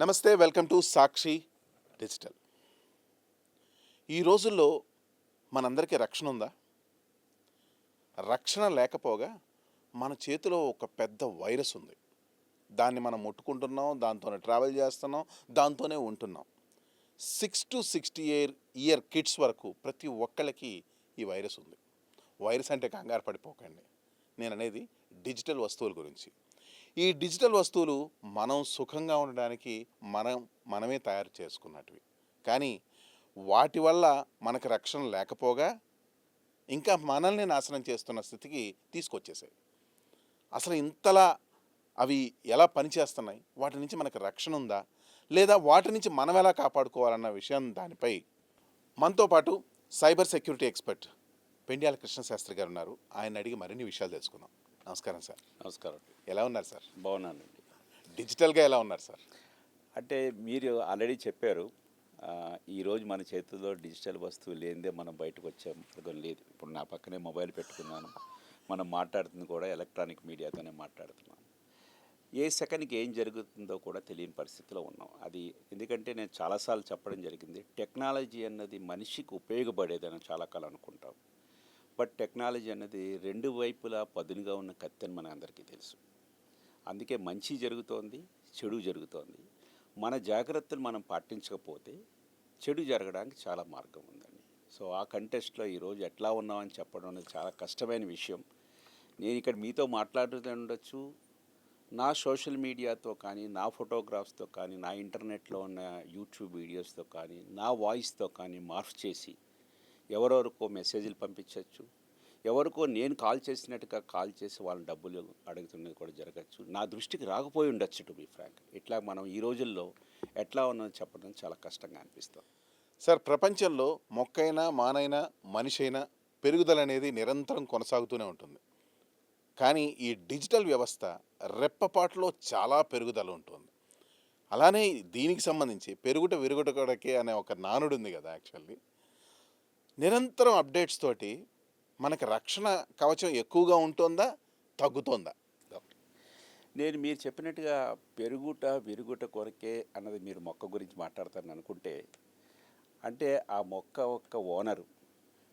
నమస్తే, welcome to Sakshi digital. ఈ రోజుల్లో మనందరికీ రక్షణ ఉందా? రక్షణ లేకపోగా మన చేతిలో ఒక పెద్ద వైరస్ ఉంది. దాన్ని మనం ముట్టుకుంటున్నాం, దాంతోనే ట్రావెల్ చేస్తున్నాం, దాంతోనే ఉంటున్నాం. 6 to 60 ఇయర్ కిడ్స్ వరకు ప్రతి ఒక్కళ్ళకి ఈ వైరస్ ఉంది. వైరస్ అంటే కంగారు పడిపోకండి. నేను అనేది డిజిటల్ వస్తువుల గురించి. ఈ డిజిటల్ వస్తువులు మనం సుఖంగా ఉండడానికి మనమే తయారు చేసుకున్నటివి. కానీ వాటి వల్ల మనకు రక్షణ లేకపోగా ఇంకా మనల్ని నాశనం చేస్తున్న స్థితికి తీసుకొచ్చేసాయి. అసలు ఇంతలా అవి ఎలా పనిచేస్తున్నాయి, వాటి నుంచి మనకు రక్షణ ఉందా, లేదా వాటి నుంచి మనం ఎలా కాపాడుకోవాలన్న విషయం దానిపై మనతో పాటు cyber security expert Pendyala Krishnasastri garu ఉన్నారు. ఆయన అడిగి మరిన్ని విషయాలు తెలుసుకుందాం. నమస్కారం సార్. నమస్కారం. ఎలా ఉన్నారు సార్? బాగున్నానండి. డిజిటల్గా ఎలా ఉన్నారు సార్? అంటే మీరు ఆల్రెడీ చెప్పారు, ఈరోజు మన చేతుల్లో డిజిటల్ వస్తువు లేనిదే మనం బయటకు వచ్చే మార్గం లేదు. ఇప్పుడు నా పక్కనే మొబైల్ పెట్టుకున్నాను, మనం మాట్లాడుతుంది కూడా ఎలక్ట్రానిక్ మీడియాతోనే మాట్లాడుతున్నాం. ఏ సెకండ్కి ఏం జరుగుతుందో కూడా తెలియని పరిస్థితిలో ఉన్నాం. అది ఎందుకంటే నేను చాలాసార్లు చెప్పడం జరిగింది, టెక్నాలజీ అన్నది మనిషికి ఉపయోగపడేదని చాలా కాలం అనుకుంటాం. బట్ టెక్నాలజీ అన్నది రెండు వైపులా పదునుగా ఉన్న కత్తి అని మనందరికీ తెలుసు. అందుకే మంచి జరుగుతోంది, చెడు జరుగుతోంది. మన జాగ్రత్తలు మనం పాటించకపోతే చెడు జరగడానికి చాలా మార్గం ఉందండి. సో ఆ కంటెస్ట్లో ఈరోజు ఎట్లా ఉన్నామని చెప్పడం అనేది చాలా కష్టమైన విషయం. నేను ఇక్కడ మీతో మాట్లాడుతూ ఉండొచ్చు, నా సోషల్ మీడియాతో కానీ, నా ఫోటోగ్రాఫ్స్తో కానీ, నా ఇంటర్నెట్లో ఉన్న యూట్యూబ్ వీడియోస్తో కానీ, నా వాయిస్తో కానీ మార్ఫ్ చేసి ఎవరెవరికో మెసేజ్లు పంపించవచ్చు, ఎవరికో నేను కాల్ చేసినట్టుగా కాల్ చేసి వాళ్ళని డబ్బులు అడుగుతున్నది కూడా జరగచ్చు. నా దృష్టికి రాకపోయి ఉండొచ్చు, టు బీ ఫ్రాంక్. ఇట్లా మనం ఈ రోజుల్లో ఎట్లా ఉన్నది చెప్పడం చాలా కష్టంగా అనిపిస్తుంది. సార్, ప్రపంచంలో మొక్కైనా మానైనా మనిషి అయినా పెరుగుదల అనేది నిరంతరం కొనసాగుతూనే ఉంటుంది. కానీ ఈ డిజిటల్ వ్యవస్థ రెప్పపాటులో చాలా పెరుగుదల ఉంటుంది. అలానే దీనికి సంబంధించి పెరుగుట విరుగుటకే అనే ఒక నానుడు ఉంది కదా. యాక్చువల్లీ నిరంతరం అప్డేట్స్ తోటి మనకి రక్షణ కవచం ఎక్కువగా ఉంటుందా, తగ్గుతుందా? నేను మీరు చెప్పినట్టుగా పెరుగుట విరుగుట కొరకే అన్నది మీరు మొక్క గురించి మాట్లాడతారని అనుకుంటే, అంటే ఆ మొక్క యొక్క ఓనరు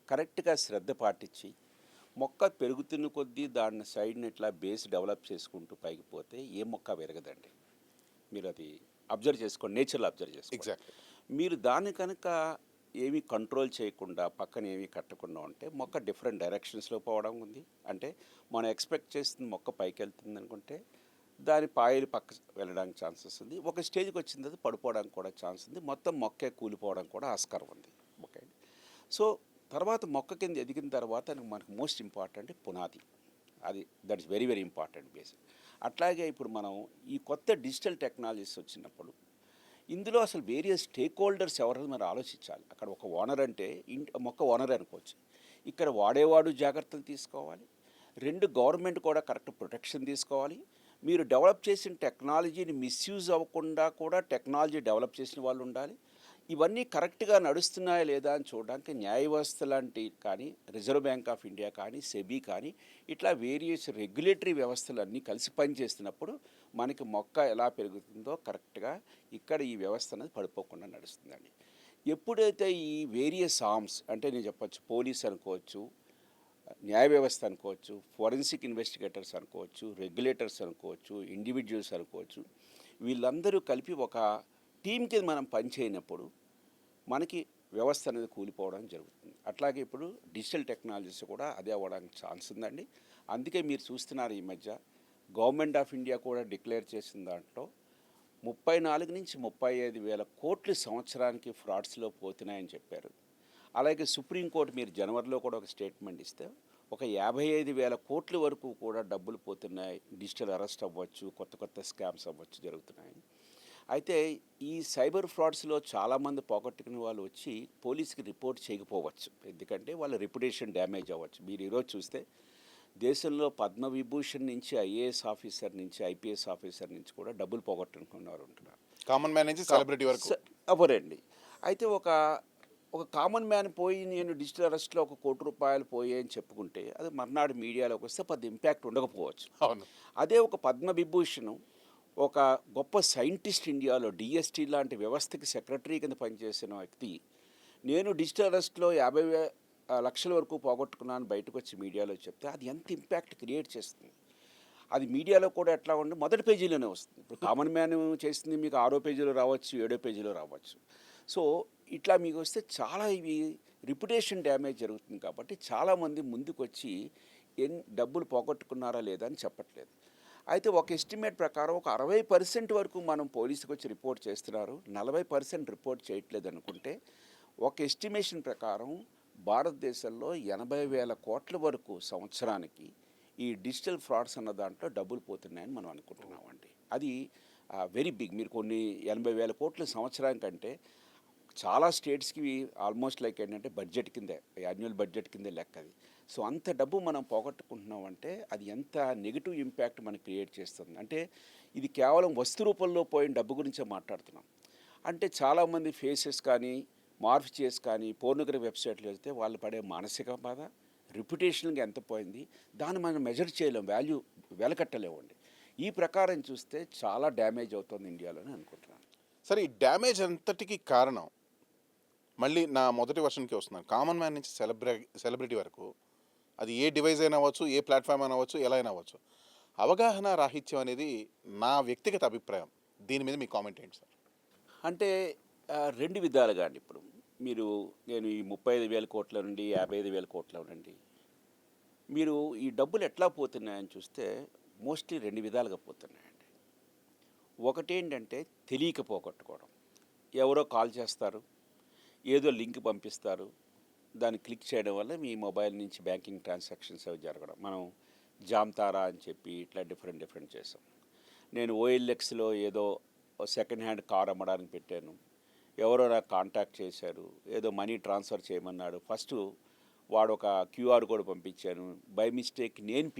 కరెక్ట్గా శ్రద్ధ పాటించి మొక్క పెరుగుతున్న కొద్దీ దాన్ని సైడ్ని ఇట్లా బేస్ డెవలప్ చేసుకుంటూ పైకి పోతే ఏ మొక్క పెరగదండి. మీరు అది అబ్జర్వ్ చేసుకోండి, నేచర్లో అబ్జర్వ్ చేసుకోండి. ఎగ్జాక్ట్లీ. మీరు దాన్ని కనుక ఏమీ కంట్రోల్ చేయకుండా పక్కన ఏమీ కట్టకుండా ఉంటే మొక్క డిఫరెంట్ డైరెక్షన్స్లో పోవడం ఉంది. అంటే మనం ఎక్స్పెక్ట్ చేస్తుంది మొక్క పైకి వెళ్తుంది అనుకుంటే దాని పాయలు పక్క వెళ్ళడానికి ఛాన్సెస్ ఉంది. ఒక స్టేజ్కి వచ్చిన తర్వాత పడిపోవడానికి కూడా ఛాన్స్ ఉంది. మొత్తం మొక్కే కూలిపోవడం కూడా ఆస్కారం ఉంది. ఓకే. సో తర్వాత మొక్క కింద ఎదిగిన తర్వాత మనకు మోస్ట్ ఇంపార్టెంట్ పునాది. అది that is very very important base. అట్లాగే ఇప్పుడు మనం ఈ కొత్త డిజిటల్ టెక్నాలజీస్ వచ్చినప్పుడు ఇందులో అసలు వేరియస్ స్టేక్ హోల్డర్స్ ఎవరైనా మనం ఆలోచించాలి. అక్కడ ఒక ఓనర్ అంటే మొక్క ఓనర్ అనుకోవచ్చు. ఇక్కడ వాడేవాడు జాగ్రత్తలు తీసుకోవాలి. రెండు, గవర్నమెంట్ కూడా కరెక్ట్ ప్రొటెక్షన్ తీసుకోవాలి. మీరు డెవలప్ చేసిన టెక్నాలజీని మిస్యూజ్ అవ్వకుండా కూడా టెక్నాలజీ డెవలప్ చేసిన వాళ్ళు ఉండాలి. ఇవన్నీ కరెక్ట్గా నడుస్తున్నాయా లేదా అని చూడడానికి న్యాయ వ్యవస్థ లాంటి కానీ, రిజర్వ్ బ్యాంక్ ఆఫ్ ఇండియా కానీ, సెబీ కానీ, ఇట్లా వేరియస్ రెగ్యులేటరీ వ్యవస్థలన్నీ కలిసి పనిచేస్తున్నప్పుడు మనకి మొక్క ఎలా పెరుగుతుందో కరెక్ట్గా ఇక్కడ ఈ వ్యవస్థ అనేది పడిపోకుండా నడుస్తుందండి. ఎప్పుడైతే ఈ వేరియస్ ఆర్మ్స్ అంటే నేను చెప్పచ్చు, పోలీస్ అనుకోవచ్చు, న్యాయ వ్యవస్థ అనుకోవచ్చు, ఫోరెన్సిక్ ఇన్వెస్టిగేటర్స్ అనుకోవచ్చు, రెగ్యులేటర్స్ అనుకోవచ్చు, ఇండివిజువల్స్ అనుకోవచ్చు, వీళ్ళందరూ కలిపి ఒక టీం కింద మనం పనిచేయనప్పుడు మనకి వ్యవస్థ అనేది కూలిపోవడం జరుగుతుంది. అట్లాగే ఇప్పుడు డిజిటల్ టెక్నాలజీస్ కూడా అదే అవ్వడానికి ఛాన్స్ ఉందండి. అందుకే మీరు చూస్తున్నారు ఈ మధ్య గవర్నమెంట్ ఆఫ్ ఇండియా కూడా డిక్లేర్ చేసిన దాంట్లో 34 నుంచి 35 వేల కోట్లు సంవత్సరానికి ఫ్రాడ్స్లో పోతున్నాయని చెప్పారు. అలాగే సుప్రీంకోర్టు మీరు జనవరిలో కూడా ఒక స్టేట్మెంట్ ఇస్తే ఒక 55 వేల కోట్ల వరకు కూడా డబ్బులు పోతున్నాయి, డిజిటల్ అరెస్ట్ అవ్వచ్చు, కొత్త కొత్త స్కామ్స్ అవ్వచ్చు జరుగుతున్నాయి. అయితే ఈ సైబర్ ఫ్రాడ్స్లో చాలామంది పోగొట్టుకునే వాళ్ళు వచ్చి పోలీస్కి రిపోర్ట్ చేయకపోవచ్చు, ఎందుకంటే వాళ్ళ రెప్యుటేషన్ డ్యామేజ్ అవ్వచ్చు. మీరు ఈరోజు చూస్తే దేశంలో పద్మవిభూషణ్ నుంచి ఐఏఎస్ ఆఫీసర్ నుంచి ఐపీఎస్ ఆఫీసర్ నుంచి కూడా డబ్బులు పోగొట్టుకున్నారు ఉంటున్నారు. కామన్ మ్యాన్ నుంచి సెలబ్రిటీ వరకు అవరండి. అయితే ఒక కామన్ మ్యాన్ పోయి నేను డిజిటల్ అరెస్ట్లో ₹1 కోటి పోయి అని చెప్పుకుంటే అది మర్నాడు మీడియాలోకి వస్తే పెద్ద ఇంపాక్ట్ ఉండకపోవచ్చు. అవును. అదే ఒక పద్మవిభూషణ్ ఒక గొప్ప సైంటిస్ట్ ఇండియాలో డిఎస్టీ లాంటి వ్యవస్థకి సెక్రటరీ కింద పనిచేసిన వ్యక్తి నేను డిజిటల్ అరెస్ట్లో 50 లక్షల వరకు పోగొట్టుకున్నాను బయటకు వచ్చి మీడియాలో చెప్తే అది ఎంత ఇంపాక్ట్ క్రియేట్ చేస్తుంది. అది మీడియాలో కూడా ఎట్లా ఉండి మొదటి పేజీలోనే వస్తుంది. ఇప్పుడు కామన్ మ్యాన్ చేసింది మీకు 6వ పేజీలో రావచ్చు, 7వ పేజీలో రావచ్చు. సో ఇట్లా మీకు వస్తే చాలా ఇవి రిప్యుటేషన్ డ్యామేజ్ జరుగుతుంది. కాబట్టి చాలామంది ముందుకు వచ్చి డబ్బులు పోగొట్టుకున్నారా లేదా అని చెప్పట్లేదు. అయితే ఒక ఎస్టిమేట్ ప్రకారం ఒక 60% వరకు మనం పోలీసుకి వచ్చి రిపోర్ట్ చేస్తున్నారు, 40% రిపోర్ట్ చేయట్లేదు అనుకుంటే ఒక ఎస్టిమేషన్ ప్రకారం భారతదేశంలో 80,000 కోట్ల వరకు సంవత్సరానికి ఈ డిజిటల్ ఫ్రాడ్స్ అన్న దాంట్లో డబ్బులు పోతున్నాయని మనం అనుకుంటున్నామండి. అది వెరీ బిగ్. మీరు కొన్ని 80,000 కోట్ల సంవత్సరానికంటే చాలా స్టేట్స్కి ఆల్మోస్ట్ లైక్ ఏంటంటే బడ్జెట్ కిందే, యాన్యువల్ బడ్జెట్ కిందే లెక్క అది. సో అంత డబ్బు మనం పోగొట్టుకుంటున్నాం అంటే అది ఎంత నెగిటివ్ ఇంపాక్ట్ మనకి క్రియేట్ చేస్తుంది. అంటే ఇది కేవలం వస్తు రూపంలో పోయిన డబ్బు గురించే మాట్లాడుతున్నాం. అంటే చాలామంది ఫేసెస్ కానీ మార్ఫ్ చేసి కానీ పోర్నోగ్రఫీ వెబ్సైట్లు వెళ్తే వాళ్ళు పడే మానసిక బాధ, రిప్యుటేషన్గా ఎంత పోయింది, దాన్ని మనం మెజర్ చేయలేం, వాల్యూ వెలకట్టలేమండి. ఈ ప్రకారం చూస్తే చాలా డ్యామేజ్ అవుతుంది ఇండియాలోనే అనుకుంటున్నాను. సరే, ఈ డ్యామేజ్ అంతటికి కారణం మళ్ళీ నా మొదటి వర్షన్కి వస్తున్నాను. కామన్ మ్యాన్ నుంచి సెలబ్రిటీ వరకు అది ఏ డివైస్ అయినా అవ్వచ్చు, ఏ ప్లాట్ఫామ్ అయినా అవ్వచ్చు, ఎలా అయినా అవ్వచ్చు. అవగాహన రాహిత్యం అనేది నా వ్యక్తిగత అభిప్రాయం. దీని మీద మీ కామెంట్ ఏంటి సార్? అంటే రెండు విధాలుగా అండి. ఇప్పుడు నేను ఈ 35,000 కోట్ల నుండి 55,000 కోట్ల నుండి మీరు ఈ డబ్బులు ఎట్లా పోతున్నాయని చూస్తే మోస్ట్లీ రెండు విధాలుగా పోతున్నాయండి. ఒకటేంటంటే తెలియక పోగొట్టుకోవడం. ఎవరో కాల్ చేస్తారు, ఏదో లింక్ పంపిస్తారు, దాన్ని క్లిక్ చేయడం వల్ల మీ మొబైల్ నుంచి బ్యాంకింగ్ ట్రాన్సాక్షన్స్ అవి జరగడం. మనం జామ్తారా అని చెప్పి ఇట్లా డిఫరెంట్ చేసాం. నేను ఓఎల్ఎక్స్లో ఏదో సెకండ్ హ్యాండ్ కార్ అమ్మడానికి పెట్టాను, ఎవరో నాకు కాంటాక్ట్ చేశారు, ఏదో మనీ ట్రాన్స్ఫర్ చేయమన్నాడు. ఫస్ట్ వాడు ఒక క్యూఆర్ కోడ్ పంపించాను, బై మిస్టేక్ నేను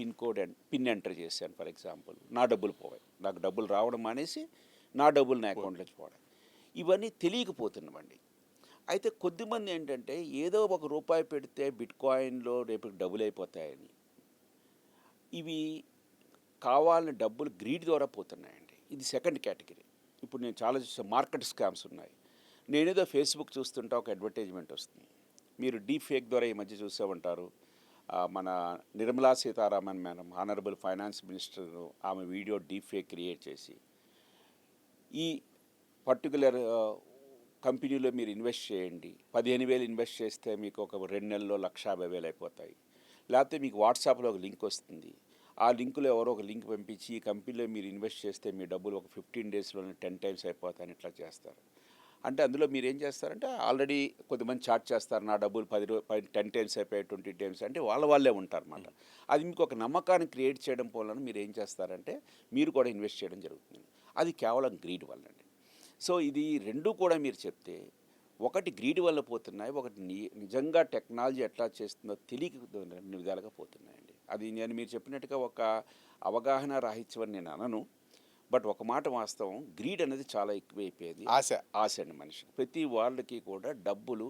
పిన్ ఎంటర్ చేశాను ఫర్ ఎగ్జాంపుల్, నా డబ్బులు పోయాయి. నాకు డబ్బులు రావడం మానేసి నా డబ్బులు నా అకౌంట్లోకి పోవడం. ఇవన్నీ తెలియకపోతున్నామండి. అయితే కొద్దిమంది ఏంటంటే ఏదో ₹1 పెడితే బిట్ కాయిన్లో రేపు డబ్బులు అయిపోతాయని ఇవి కావాలని డబ్బులు గ్రీడ్ ద్వారా పోతున్నాయండి. ఇది సెకండ్ కేటగిరీ. ఇప్పుడు నేను చాలా చూసా, మార్కెట్ స్కామ్స్ ఉన్నాయి. నేనేదో ఫేస్బుక్ చూస్తుంటా ఒక అడ్వర్టైజ్మెంట్ వస్తుంది. మీరు డీప్ ఫేక్ ద్వారా ఈ మధ్య చూసే ఉంటారు. మన Nirmala Sitharaman madam, honourable finance minister, ఆమె వీడియో డీప్ ఫేక్ క్రియేట్ చేసి ఈ పర్టికులర్ కంపెనీలో మీరు ఇన్వెస్ట్ చేయండి, 15,000 ఇన్వెస్ట్ చేస్తే మీకు ఒక 2 నెలల్లో 1,50,000 అయిపోతాయి. లేకపోతే మీకు వాట్సాప్లో ఒక లింక్ వస్తుంది, ఆ లింకులో ఎవరో ఒక లింక్ పంపించి ఈ కంపెనీలో మీరు ఇన్వెస్ట్ చేస్తే మీ డబ్బులు ఒక 15 డేస్లోనే 10 టైమ్స్ అయిపోతాయని ఇట్లా చేస్తారు. అంటే అందులో మీరు ఏం చేస్తారంటే ఆల్రెడీ కొద్దిమంది చార్జ్ చేస్తారు, నా డబ్బులు 10 టైమ్స్ అయిపోయాయి, 20 టైమ్స్ అంటే వాళ్ళే ఉంటారన్నమాట. అది మీకు ఒక నమ్మకాన్ని క్రియేట్ చేయడం వలన మీరు ఏం చేస్తారంటే మీరు కూడా ఇన్వెస్ట్ చేయడం జరుగుతుంది. అది కేవలం గ్రీడ్ వల్ల అండి. సో ఇది రెండు కూడా మీరు చెప్తే, ఒకటి గ్రీడ్ వల్ల పోతున్నాయి, ఒకటి నిజంగా టెక్నాలజీ ఎట్లా చేస్తుందో తెలియక 2 విధాలుగా పోతున్నాయండి. అది మీరు చెప్పినట్టుగా ఒక అవగాహన రాహిత్యం అని నేను అనను. బట్ ఒక మాట వాస్తవం, గ్రీడ్ అనేది చాలా ఎక్కువైపోయేది. ఆశ అండి మనిషికి. ప్రతి వాళ్ళకి కూడా డబ్బులు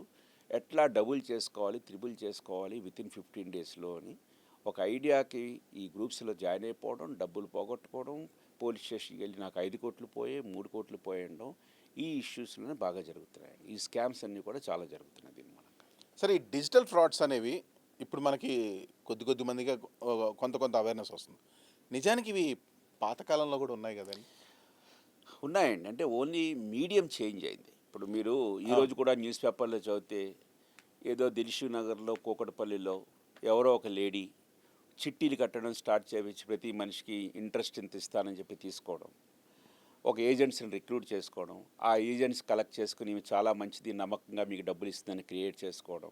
ఎట్లా డబుల్ చేసుకోవాలి, త్రిబుల్ చేసుకోవాలి వితిన్ 15 డేస్లో అని ఒక ఐడియాకి ఈ గ్రూప్స్లో జాయిన్ అయిపోవడం, డబ్బులు పోగొట్టుకోవడం, పోలీస్ స్టేషన్కి వెళ్ళి నాకు 5 కోట్లు పోయాయి, 3 కోట్లు పోయడం, ఈ ఇష్యూస్లోనే బాగా జరుగుతున్నాయి. ఈ స్కామ్స్ అన్నీ కూడా చాలా జరుగుతున్నాయి దీని మూలంగా. సరే, ఈ డిజిటల్ ఫ్రాడ్స్ అనేవి ఇప్పుడు మనకి కొద్ది మందిగా కొంత అవేర్నెస్ వస్తుంది. నిజానికి ఇవి పాతకాలంలో కూడా ఉన్నాయి కదండి? ఉన్నాయండి. అంటే ఓన్లీ మీడియం చేంజ్ అయింది. ఇప్పుడు మీరు ఈరోజు కూడా న్యూస్ పేపర్లో చదివితే ఏదో దిల్షు నగర్లో, కూకట్పల్లిలో ఎవరో ఒక లేడీ చిట్టీలు కట్టడం స్టార్ట్ చేయించి ప్రతి మనిషికి ఇంట్రెస్ట్ ఇంత ఇస్తానని చెప్పి తీసుకోవడం, ఒక ఏజెంట్స్ని రిక్రూట్ చేసుకోవడం, ఆ ఏజెంట్స్ కలెక్ట్ చేసుకుని చాలా మంచిది, నమ్మకంగా మీకు డబ్బులు ఇస్తుందని క్రియేట్ చేసుకోవడం,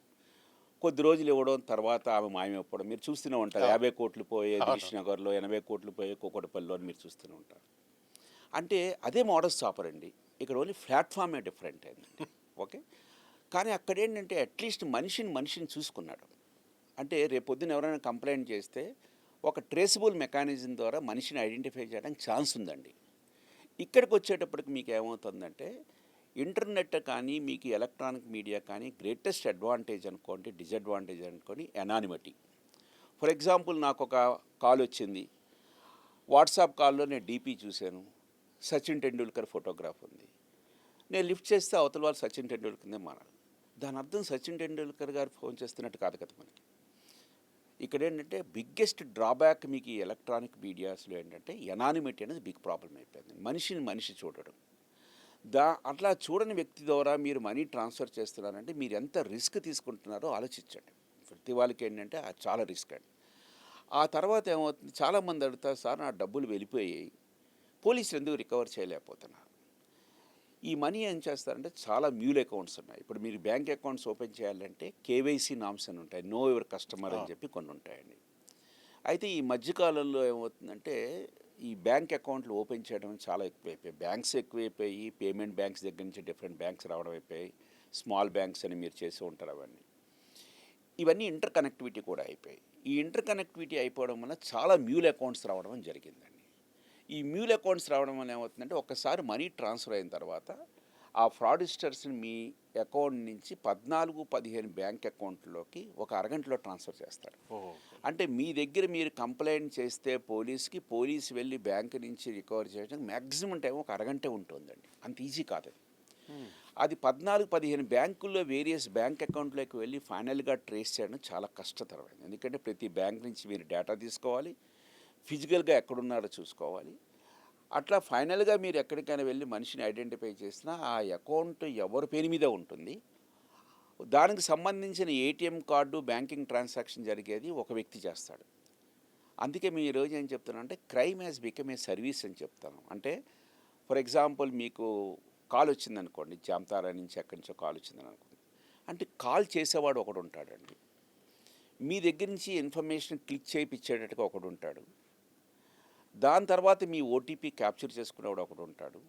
కొద్ది రోజులు ఇవ్వడం, తర్వాత ఆమె మాయమైపోవడం. మీరు చూస్తూనే ఉంటారు. 50 కోట్లు పోయే దిల్షు నగర్లో, 80 కోట్లు పోయే కూకట్పల్లిలో అని మీరు చూస్తూనే ఉంటారు. అంటే అదే మోడల్స్ ఆపరండి. ఇక్కడ ఓన్లీ ప్లాట్ఫామే డిఫరెంట్ అయిందండి. ఓకే, కానీ అక్కడ ఏంటంటే అట్లీస్ట్ మనిషిని చూసుకున్నాడు. అంటే రేపొద్దున ఎవరైనా కంప్లైంట్ చేస్తే ఒక ట్రేసబుల్ మెకానిజం ద్వారా మనిషిని ఐడెంటిఫై చేయడానికి ఛాన్స్ ఉందండి. ఇక్కడికి వచ్చేటప్పటికి మీకు ఏమవుతుందంటే ఇంటర్నెట్ కానీ మీకు ఎలక్ట్రానిక్ మీడియా కానీ గ్రేటెస్ట్ అడ్వాంటేజ్ అనుకోండి, డిసడ్వాంటేజ్ అనుకోండి, ఎనానిమిటీ. ఫర్ ఎగ్జాంపుల్ నాకు ఒక కాల్ వచ్చింది, వాట్సాప్ కాల్లో నేను డీపీ చూశాను, సచిన్ టెండూల్కర్ ఫోటోగ్రాఫ్ ఉంది. నేను లిఫ్ట్ చేస్తే అవతల వాళ్ళు సచిన్ టెండూల్కర్నే మారాలి. దాని అర్థం సచిన్ టెండూల్కర్ గారు ఫోన్ చేస్తున్నట్టు కాదు కదా మనకి. ఇక్కడ ఏంటంటే బిగ్గెస్ట్ డ్రాబ్యాక్ మీకు ఈ ఎలక్ట్రానిక్ మీడియాస్లో ఏంటంటే ఎనానిమిటీ అనేది బిగ్ ప్రాబ్లం అయిపోయింది. మనిషిని మనిషి చూడడం. అట్లా చూడని వ్యక్తి ద్వారా మీరు మనీ ట్రాన్స్ఫర్ చేస్తున్నారంటే మీరు ఎంత రిస్క్ తీసుకుంటున్నారో ఆలోచించండి. ప్రతి వాళ్ళకి ఏంటంటే అది చాలా రిస్క్ అండి. ఆ తర్వాత ఏమవుతుంది, చాలామంది అడుగుతారు, సార్ నా డబ్బులు వెళ్ళిపోయాయి, పోలీసులు ఎందుకు రికవర్ చేయలేకపోతున్నారు. ఈ మనీ ఏం చేస్తారంటే చాలా మ్యూల్ అకౌంట్స్ ఉన్నాయి. ఇప్పుడు మీరు బ్యాంక్ అకౌంట్స్ ఓపెన్ చేయాలంటే కేవైసీ నామ్స్ అని ఉంటాయి, నో యువర్ కస్టమర్ అని చెప్పి కొన్ని ఉంటాయండి. అయితే ఈ మధ్యకాలంలో ఏమవుతుందంటే ఈ బ్యాంక్ అకౌంట్లు ఓపెన్ చేయడం చాలా ఎక్కువైపోయాయి. బ్యాంక్స్ ఎక్కువైపోయి, పేమెంట్ బ్యాంక్స్ దగ్గర నుంచి డిఫరెంట్ బ్యాంక్స్ రావడం అయిపోయాయి. స్మాల్ బ్యాంక్స్ అని మీరు చేసి ఉంటారు అవన్నీ. ఇవన్నీ ఇంటర్ కనెక్టివిటీ కూడా అయిపోయాయి. ఈ ఇంటర్ కనెక్టివిటీ అయిపోవడం వల్ల చాలా మ్యూల్ అకౌంట్స్ రావడం అని జరిగిందండి. ఈ మ్యూల్ అకౌంట్స్ రావడం వల్ల ఏమవుతుందంటే ఒక్కసారి మనీ ట్రాన్స్ఫర్ అయిన తర్వాత ఆ ఫ్రాడిస్టర్స్ని మీ అకౌంట్ నుంచి 14-15 బ్యాంక్ అకౌంట్లోకి ఒక అరగంటలో ట్రాన్స్ఫర్ చేస్తారు. అంటే మీ దగ్గర మీరు కంప్లైంట్ చేస్తే పోలీసు వెళ్ళి బ్యాంక్ నుంచి రికవర్ చేయడానికి మ్యాక్సిమం టైం ఒక అరగంటే ఉంటుందండి. అంత ఈజీ కాదు అది. 14-15 బ్యాంకుల్లో వేరియస్ బ్యాంక్ అకౌంట్లోకి వెళ్ళి ఫైనల్గా ట్రేస్ చేయడం చాలా కష్టతరమైంది. ఎందుకంటే ప్రతి బ్యాంక్ నుంచి మీరు డేటా తీసుకోవాలి, ఫిజికల్గా ఎక్కడున్నారో చూసుకోవాలి. అట్లా ఫైనల్గా మీరు ఎక్కడికైనా వెళ్ళి మనిషిని ఐడెంటిఫై చేసినా ఆ అకౌంట్ ఎవరి పేరు మీద ఉంటుంది, దానికి సంబంధించిన ఏటీఎం కార్డు, బ్యాంకింగ్ ట్రాన్సాక్షన్ జరిగేది ఒక వ్యక్తి చేస్తాడు. అందుకే మీ ఈరోజు ఏం చెప్తాను అంటే crime has become a service అని చెప్తాను. అంటే ఫర్ ఎగ్జాంపుల్ మీకు కాల్ వచ్చిందనుకోండి, జామతారా నుంచి ఎక్కడి నుంచో కాల్ వచ్చిందని అనుకోండి, అంటే కాల్ చేసేవాడు ఒకడు ఉంటాడండి, మీ దగ్గర నుంచి ఇన్ఫర్మేషన్ క్లిక్ చేయించేటట్టుగా ఒకడు ఉంటాడు, దాని తర్వాత మీ ఓటీపీ క్యాప్చర్ చేసుకునేవాడు ఒకడు ఉంటాడు,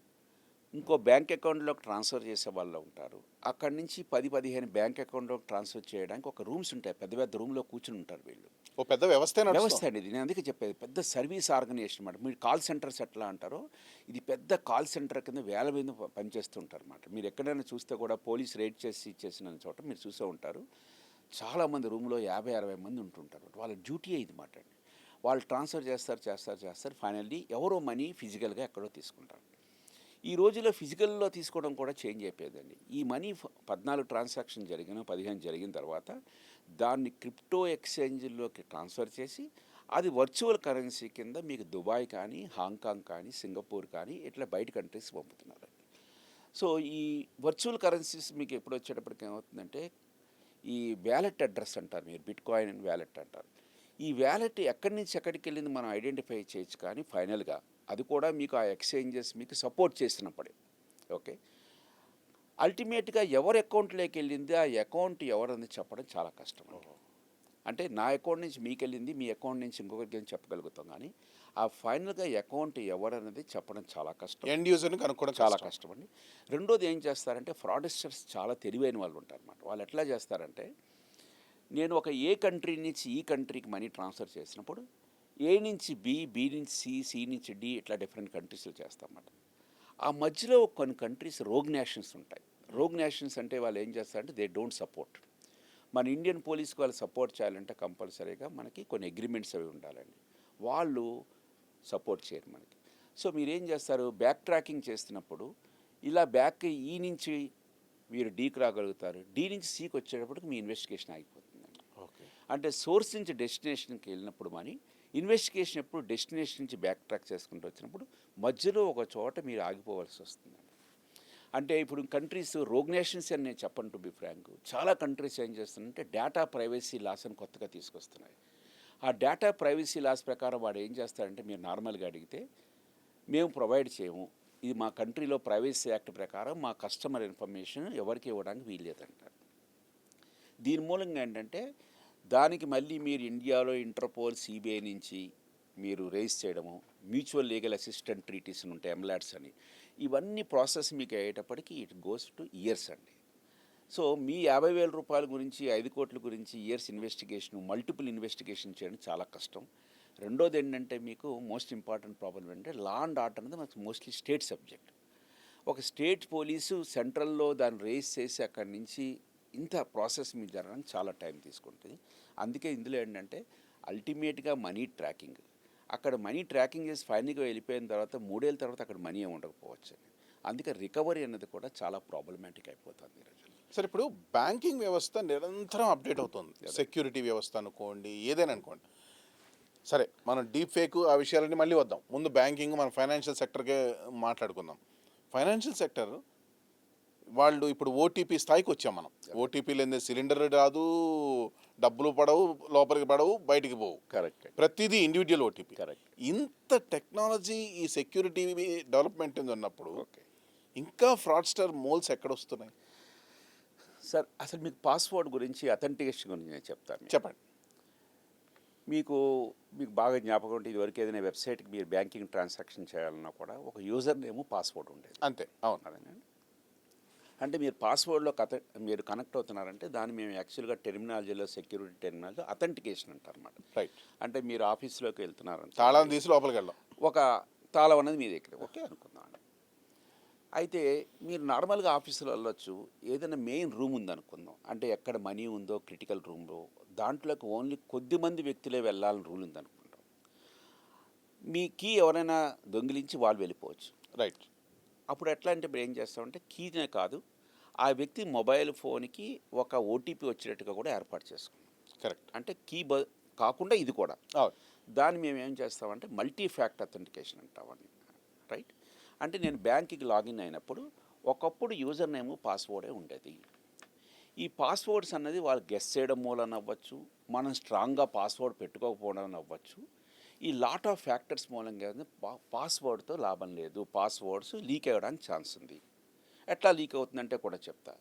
ఇంకో బ్యాంక్ అకౌంట్లోకి ట్రాన్స్ఫర్ చేసే వాళ్ళు ఉంటారు. అక్కడి నుంచి 10-15 బ్యాంక్ అకౌంట్లోకి ట్రాన్స్ఫర్ చేయడానికి ఒక రూమ్స్ ఉంటాయి, పెద్ద పెద్ద రూమ్లో కూర్చుని ఉంటారు వీళ్ళు. ఓ పెద్ద వ్యవస్థ అండి ఇది. నేను అందుకే చెప్పేది పెద్ద సర్వీస్ ఆర్గనైజేషన్ అన్నమాట. మీరు కాల్ సెంటర్స్ ఎట్లా అంటారో ఇది పెద్ద కాల్ సెంటర్ కింద వేల మీద పనిచేస్తుంటారు అన్నమాట. మీరు ఎక్కడైనా చూస్తే కూడా పోలీస్ రేడ్ చేసి ఇచ్చేసిన చోట మీరు చూసే ఉంటారు, చాలామంది రూమ్లో 50-60 మంది ఉంటుంటారు. వాళ్ళ డ్యూటీ ఇది మాట అండి. వాళ్ళు ట్రాన్స్ఫర్ చేస్తారు. ఫైనల్లీ ఎవరో మనీ ఫిజికల్గా ఎక్కడో తీసుకుంటారు. ఈ రోజుల్లో ఫిజికల్లో తీసుకోవడం కూడా చేంజ్ అయిపోయిందండి. ఈ మనీ 14 ట్రాన్సాక్షన్ 15 జరిగిన తర్వాత దాన్ని క్రిప్టో ఎక్స్చేంజ్లోకి ట్రాన్స్ఫర్ చేసి అది వర్చువల్ కరెన్సీ కింద మీకు దుబాయ్ కానీ, హాంకాంగ్ కానీ, సింగపూర్ కానీ ఇట్లా బయట కంట్రీస్ పంపుతున్నారండి. సో ఈ వర్చువల్ కరెన్సీస్ మీకు ఎప్పుడు వచ్చేటప్పటికి ఏమవుతుందంటే ఈ వ్యాలెట్ అడ్రస్ అంటారు, మీరు బిట్ కాయిన్ అని వ్యాలెట్ అంటారు. ఈ వ్యాలెట్ ఎక్కడి నుంచి ఎక్కడికి వెళ్ళింది మనం ఐడెంటిఫై చేయొచ్చు, కానీ ఫైనల్గా అది కూడా మీకు ఆ ఎక్స్చేంజెస్ మీకు సపోర్ట్ చేసినప్పుడే ఓకే. అల్టిమేట్గా ఎవరి అకౌంట్లోకి వెళ్ళింది, ఆ అకౌంట్ ఎవరని చెప్పడం చాలా కష్టం. అంటే నా అకౌంట్ నుంచి మీకు వెళ్ళింది, మీ అకౌంట్ నుంచి ఇంకొకరికి వెళ్ళి చెప్పగలుగుతాం, కానీ ఆ ఫైనల్గా అకౌంట్ ఎవరనేది చెప్పడం చాలా కష్టం, ఎండ్ యూజర్ని కనుక్కోవడం చాలా కష్టం అండి. రెండోది ఏం చేస్తారంటే ఫ్రాడిస్టర్స్ చాలా తెలివైన వాళ్ళు ఉంటారు అన్నమాట. వాళ్ళు ఎట్లా చేస్తారంటే నేను ఒక ఏ కంట్రీ నుంచి ఈ కంట్రీకి మనీ ట్రాన్స్ఫర్ చేసినప్పుడు ఏ నుంచి బి, బి నుంచి సి, సి నుంచి డి ఇట్లా డిఫరెంట్ కంట్రీస్లో చేస్తామన్నమాట. ఆ మధ్యలో కొన్ని కంట్రీస్ రోగ్ నేషన్స్ ఉంటాయి. రోగ్ నేషన్స్ అంటే వాళ్ళు ఏం చేస్తారంటే దే డోంట్ సపోర్ట్. మన ఇండియన్ పోలీస్కి వాళ్ళు సపోర్ట్ చేయాలంటే కంపల్సరీగా మనకి కొన్ని అగ్రిమెంట్స్ అవి ఉండాలండి. వాళ్ళు సపోర్ట్ చేయరు మనకి. సో మీరేం చేస్తారు, బ్యాక్ ట్రాకింగ్ చేస్తున్నప్పుడు ఇలా బ్యాక్ ఈ నుంచి మీరు డీకి రాగలుగుతారు, డి నుంచి సికి వచ్చేటప్పటికి మీ ఇన్వెస్టిగేషన్ ఆగిపోతుందండి. అంటే సోర్స్ నుంచి డెస్టినేషన్కి వెళ్ళినప్పుడు మనీ, ఇన్వెస్టిగేషన్ ఎప్పుడు డెస్టినేషన్ నుంచి బ్యాక్ ట్రాక్ చేసుకుంటూ వచ్చినప్పుడు మధ్యలో ఒక చోట మీరు ఆగిపోవాల్సి వస్తుందండి. అంటే ఇప్పుడు కంట్రీస్ రోగ్ నేషన్స్ అని నేను చెప్పను, టు బి ఫ్రాంక్, చాలా కంట్రీస్ ఏం చేస్తున్నాయంటే డేటా ప్రైవసీ లాస్ అని కొత్తగా తీసుకొస్తున్నాయి. ఆ డేటా ప్రైవసీ లాస్ ప్రకారం వాడు ఏం చేస్తాడంటే మీరు నార్మల్గా అడిగితే మేము ప్రొవైడ్ చేయము, ఇది మా కంట్రీలో ప్రైవసీ యాక్ట్ ప్రకారం మా కస్టమర్ ఇన్ఫర్మేషన్ ఎవరికి ఇవ్వడానికి వీల్లేదంటారు. దీని మూలంగా ఏంటంటే దానికి మళ్ళీ మీరు ఇండియాలో ఇంటర్పోల్, సిబిఐ నుంచి మీరు రేస్ చేయడము, మ్యూచువల్ లీగల్ అసిస్టెంట్ ట్రీటీస్ ఉంటాయి, ఎంలాట్స్ అని, ఇవన్నీ ప్రాసెస్ మీకు అయ్యేటప్పటికి ఇట్ గోస్ టు ఇయర్స్ అండి. సో మీ 50,000 రూపాయల గురించి, 5 కోట్ల గురించి ఇయర్స్ ఇన్వెస్టిగేషన్, మల్టిపుల్ ఇన్వెస్టిగేషన్ చేయడం చాలా కష్టం. రెండోది ఏంటంటే మీకు మోస్ట్ ఇంపార్టెంట్ ప్రాబ్లం ఏంటంటే లా అండ్ ఆర్డర్ అనేది మనకు మోస్ట్లీ స్టేట్ సబ్జెక్ట్. ఒక స్టేట్ పోలీసు సెంట్రల్లో దాన్ని రేస్ చేసి అక్కడి నుంచి ఇంత ప్రాసెస్ మీకు జరగడానికి చాలా టైం తీసుకుంటుంది. అందుకే ఇందులో ఏంటంటే అల్టిమేట్గా మనీ ట్రాకింగ్, అక్కడ మనీ ట్రాకింగ్ చేసి ఫైనల్గా వెళ్ళిపోయిన తర్వాత 3 ఏళ్ళ తర్వాత అక్కడ మనీ ఏమి ఉండకపోవచ్చు. అందుకే రికవరీ అనేది కూడా చాలా ప్రాబ్లమాటిక్ అయిపోతుంది ఈ రోజుల్లో. సరే, ఇప్పుడు బ్యాంకింగ్ వ్యవస్థ నిరంతరం అప్డేట్ అవుతుంది. సెక్యూరిటీ వ్యవస్థ అనుకోండి, ఏదైనా అనుకోండి. సరే, మనం డీప్ ఫేక్ ఆ విషయాలన్నీ మళ్ళీ వద్దాం. ముందు బ్యాంకింగ్, మన ఫైనాన్షియల్ సెక్టర్కే మాట్లాడుకుందాం. ఫైనాన్షియల్ సెక్టర్ వాళ్ళు ఇప్పుడు ఓటీపీ స్థాయికి వచ్చాం మనం. ఓటీపీ లేని సిలిండర్ రాదు, డబ్బులు పడవు, లోపలికి పడవు, బయటికి పోవు. కరెక్ట్. ప్రతిదీ ఇండివిజువల్ ఓటీపీ. కరెక్ట్. ఇంత టెక్నాలజీ, ఈ సెక్యూరిటీ డెవలప్మెంట్ ఉన్నప్పుడు ఓకే ఇంకా ఫ్రాడ్స్టర్ మోల్స్ ఎక్కడొస్తున్నాయి? సార్, అసలు మీకు పాస్వర్డ్ గురించి, అథెంటికేషన్ గురించి నేను చెప్తాను. చెప్పండి. మీకు బాగా జ్ఞాపకం ఉంటే ఇదివరకు ఏదైనా వెబ్సైట్కి మీరు బ్యాంకింగ్ ట్రాన్సాక్షన్ చేయాలన్నా కూడా ఒక యూజర్ నేమ్, పాస్వర్డ్ ఉండేది. అంతే, అవును. అదేనండి. అంటే మీరు పాస్వర్డ్లో మీరు కనెక్ట్ అవుతున్నారంటే దాన్ని మేము యాక్చువల్గా టెర్మినాలజీలో, సెక్యూరిటీ టెర్మినాలజీలో అథెంటికేషన్ అంటారు అన్నమాట. రైట్. అంటే మీరు ఆఫీస్లోకి వెళ్తున్నారంటే తాళం తీసి లోపలికి వెళ్ళాం, ఒక తాళం అనేది మీ దగ్గర ఓకే అనుకుందాం. అయితే మీరు నార్మల్గా ఆఫీసులో వెళ్ళొచ్చు, ఏదైనా మెయిన్ రూమ్ ఉందనుకుందాం, అంటే ఎక్కడ మనీ ఉందో క్రిటికల్ రూమ్లో, దాంట్లోకి ఓన్లీ కొద్దిమంది వ్యక్తులే వెళ్ళాలని రూల్ ఉందనుకుంటాం. మీ కీ ఎవరైనా దొంగిలించి వాళ్ళు వెళ్ళిపోవచ్చు. రైట్. అప్పుడు ఎట్లా అంటే ఇప్పుడు ఏం చేస్తామంటే కీనే కాదు, ఆ వ్యక్తి మొబైల్ ఫోన్కి ఒక ఓటీపీ వచ్చేటట్టుగా కూడా ఏర్పాటు చేసుకున్నాం. కరెక్ట్. అంటే కాకుండా ఇది కూడా. అవును. దాన్ని మేము ఏం చేస్తామంటే మల్టీ ఫ్యాక్టర్ అథెంటికేషన్ అంటామని. రైట్. అంటే నేను బ్యాంక్కి లాగిన్ అయినప్పుడు ఒకప్పుడు యూజర్ నేమ్, పాస్వర్డే ఉండేది. ఈ పాస్వర్డ్స్ అన్నది వాళ్ళు గెస్ చేయడం మూలన అవ్వచ్చు, మనం స్ట్రాంగ్గా పాస్వర్డ్ పెట్టుకోకపోవడం అవ్వచ్చు. ఈ లాట్ ఆఫ్ ఫ్యాక్టర్స్ మూలంగా పాస్వర్డ్తో లాభం లేదు, పాస్వర్డ్స్ లీక్ అవ్వడానికి ఛాన్స్ ఉంది. ఎట్లా లీక్ అవుతుందంటే కూడా చెప్తా.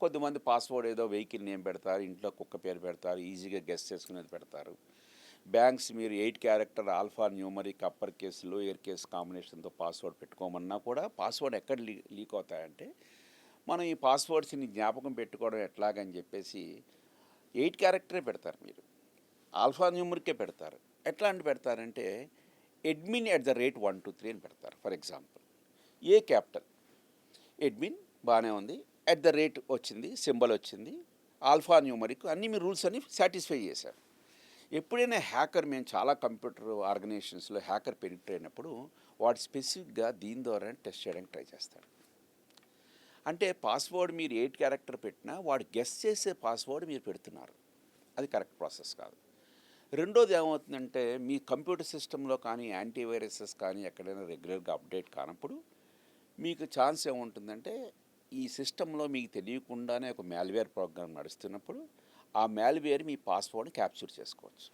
కొద్దిమంది పాస్వర్డ్ ఏదో వెహికల్ నేమ్ పెడతారు, ఇంట్లో కుక్క పేరు పెడతారు, ఈజీగా గెస్ చేసుకునేది పెడతారు. బ్యాంక్స్ మీరు 8 character alphanumeric upper case lower case కాంబినేషన్తో పాస్వర్డ్ పెట్టుకోమన్నా కూడా పాస్వర్డ్ ఎక్కడ లీక్ అవుతాయంటే, మనం ఈ పాస్వర్డ్స్ని జ్ఞాపకం పెట్టుకోవడం ఎట్లాగని చెప్పేసి 8 క్యారెక్టరే పెడతారు, మీరు ఆల్ఫా న్యూమరికే పెడతారు. ఎట్లా అంటే పెడతారంటే admin@123 అని పెడతారు. For example A capital admin బాగానే ఉంది, వచ్చింది, సింబల్ వచ్చింది, ఆల్ఫా న్యూమరిక్ అన్నీ మీ రూల్స్ అన్ని సాటిస్ఫై చేశారు. ఎప్పుడైనా హ్యాకర్, మేము చాలా కంప్యూటర్ ఆర్గనైజేషన్స్లో హ్యాకర్ పెనిట్రేట్ అయినప్పుడు వాడు స్పెసిఫిక్గా దీని ద్వారా టెస్ట్ చేయడానికి ట్రై చేస్తాడు. అంటే పాస్వర్డ్ మీరు 8 క్యారెక్టర్ పెట్టినా వాడు గెస్ చేసే పాస్వర్డ్ మీరు పెడుతున్నారు, అది కరెక్ట్ ప్రాసెస్ కాదు. రెండోది ఏమవుతుందంటే, మీ కంప్యూటర్ సిస్టంలో కానీ యాంటీవైరసెస్ కానీ ఎక్కడైనా రెగ్యులర్గా అప్డేట్ కానప్పుడు మీకు ఛాన్స్ ఏముంటుందంటే, ఈ సిస్టంలో మీకు తెలియకుండానే ఒక మాల్వేర్ ప్రోగ్రామ్ నడుస్తున్నప్పుడు ఆ మాల్వేర్ మీ పాస్వర్డ్ని క్యాప్చర్ చేసుకోవచ్చు.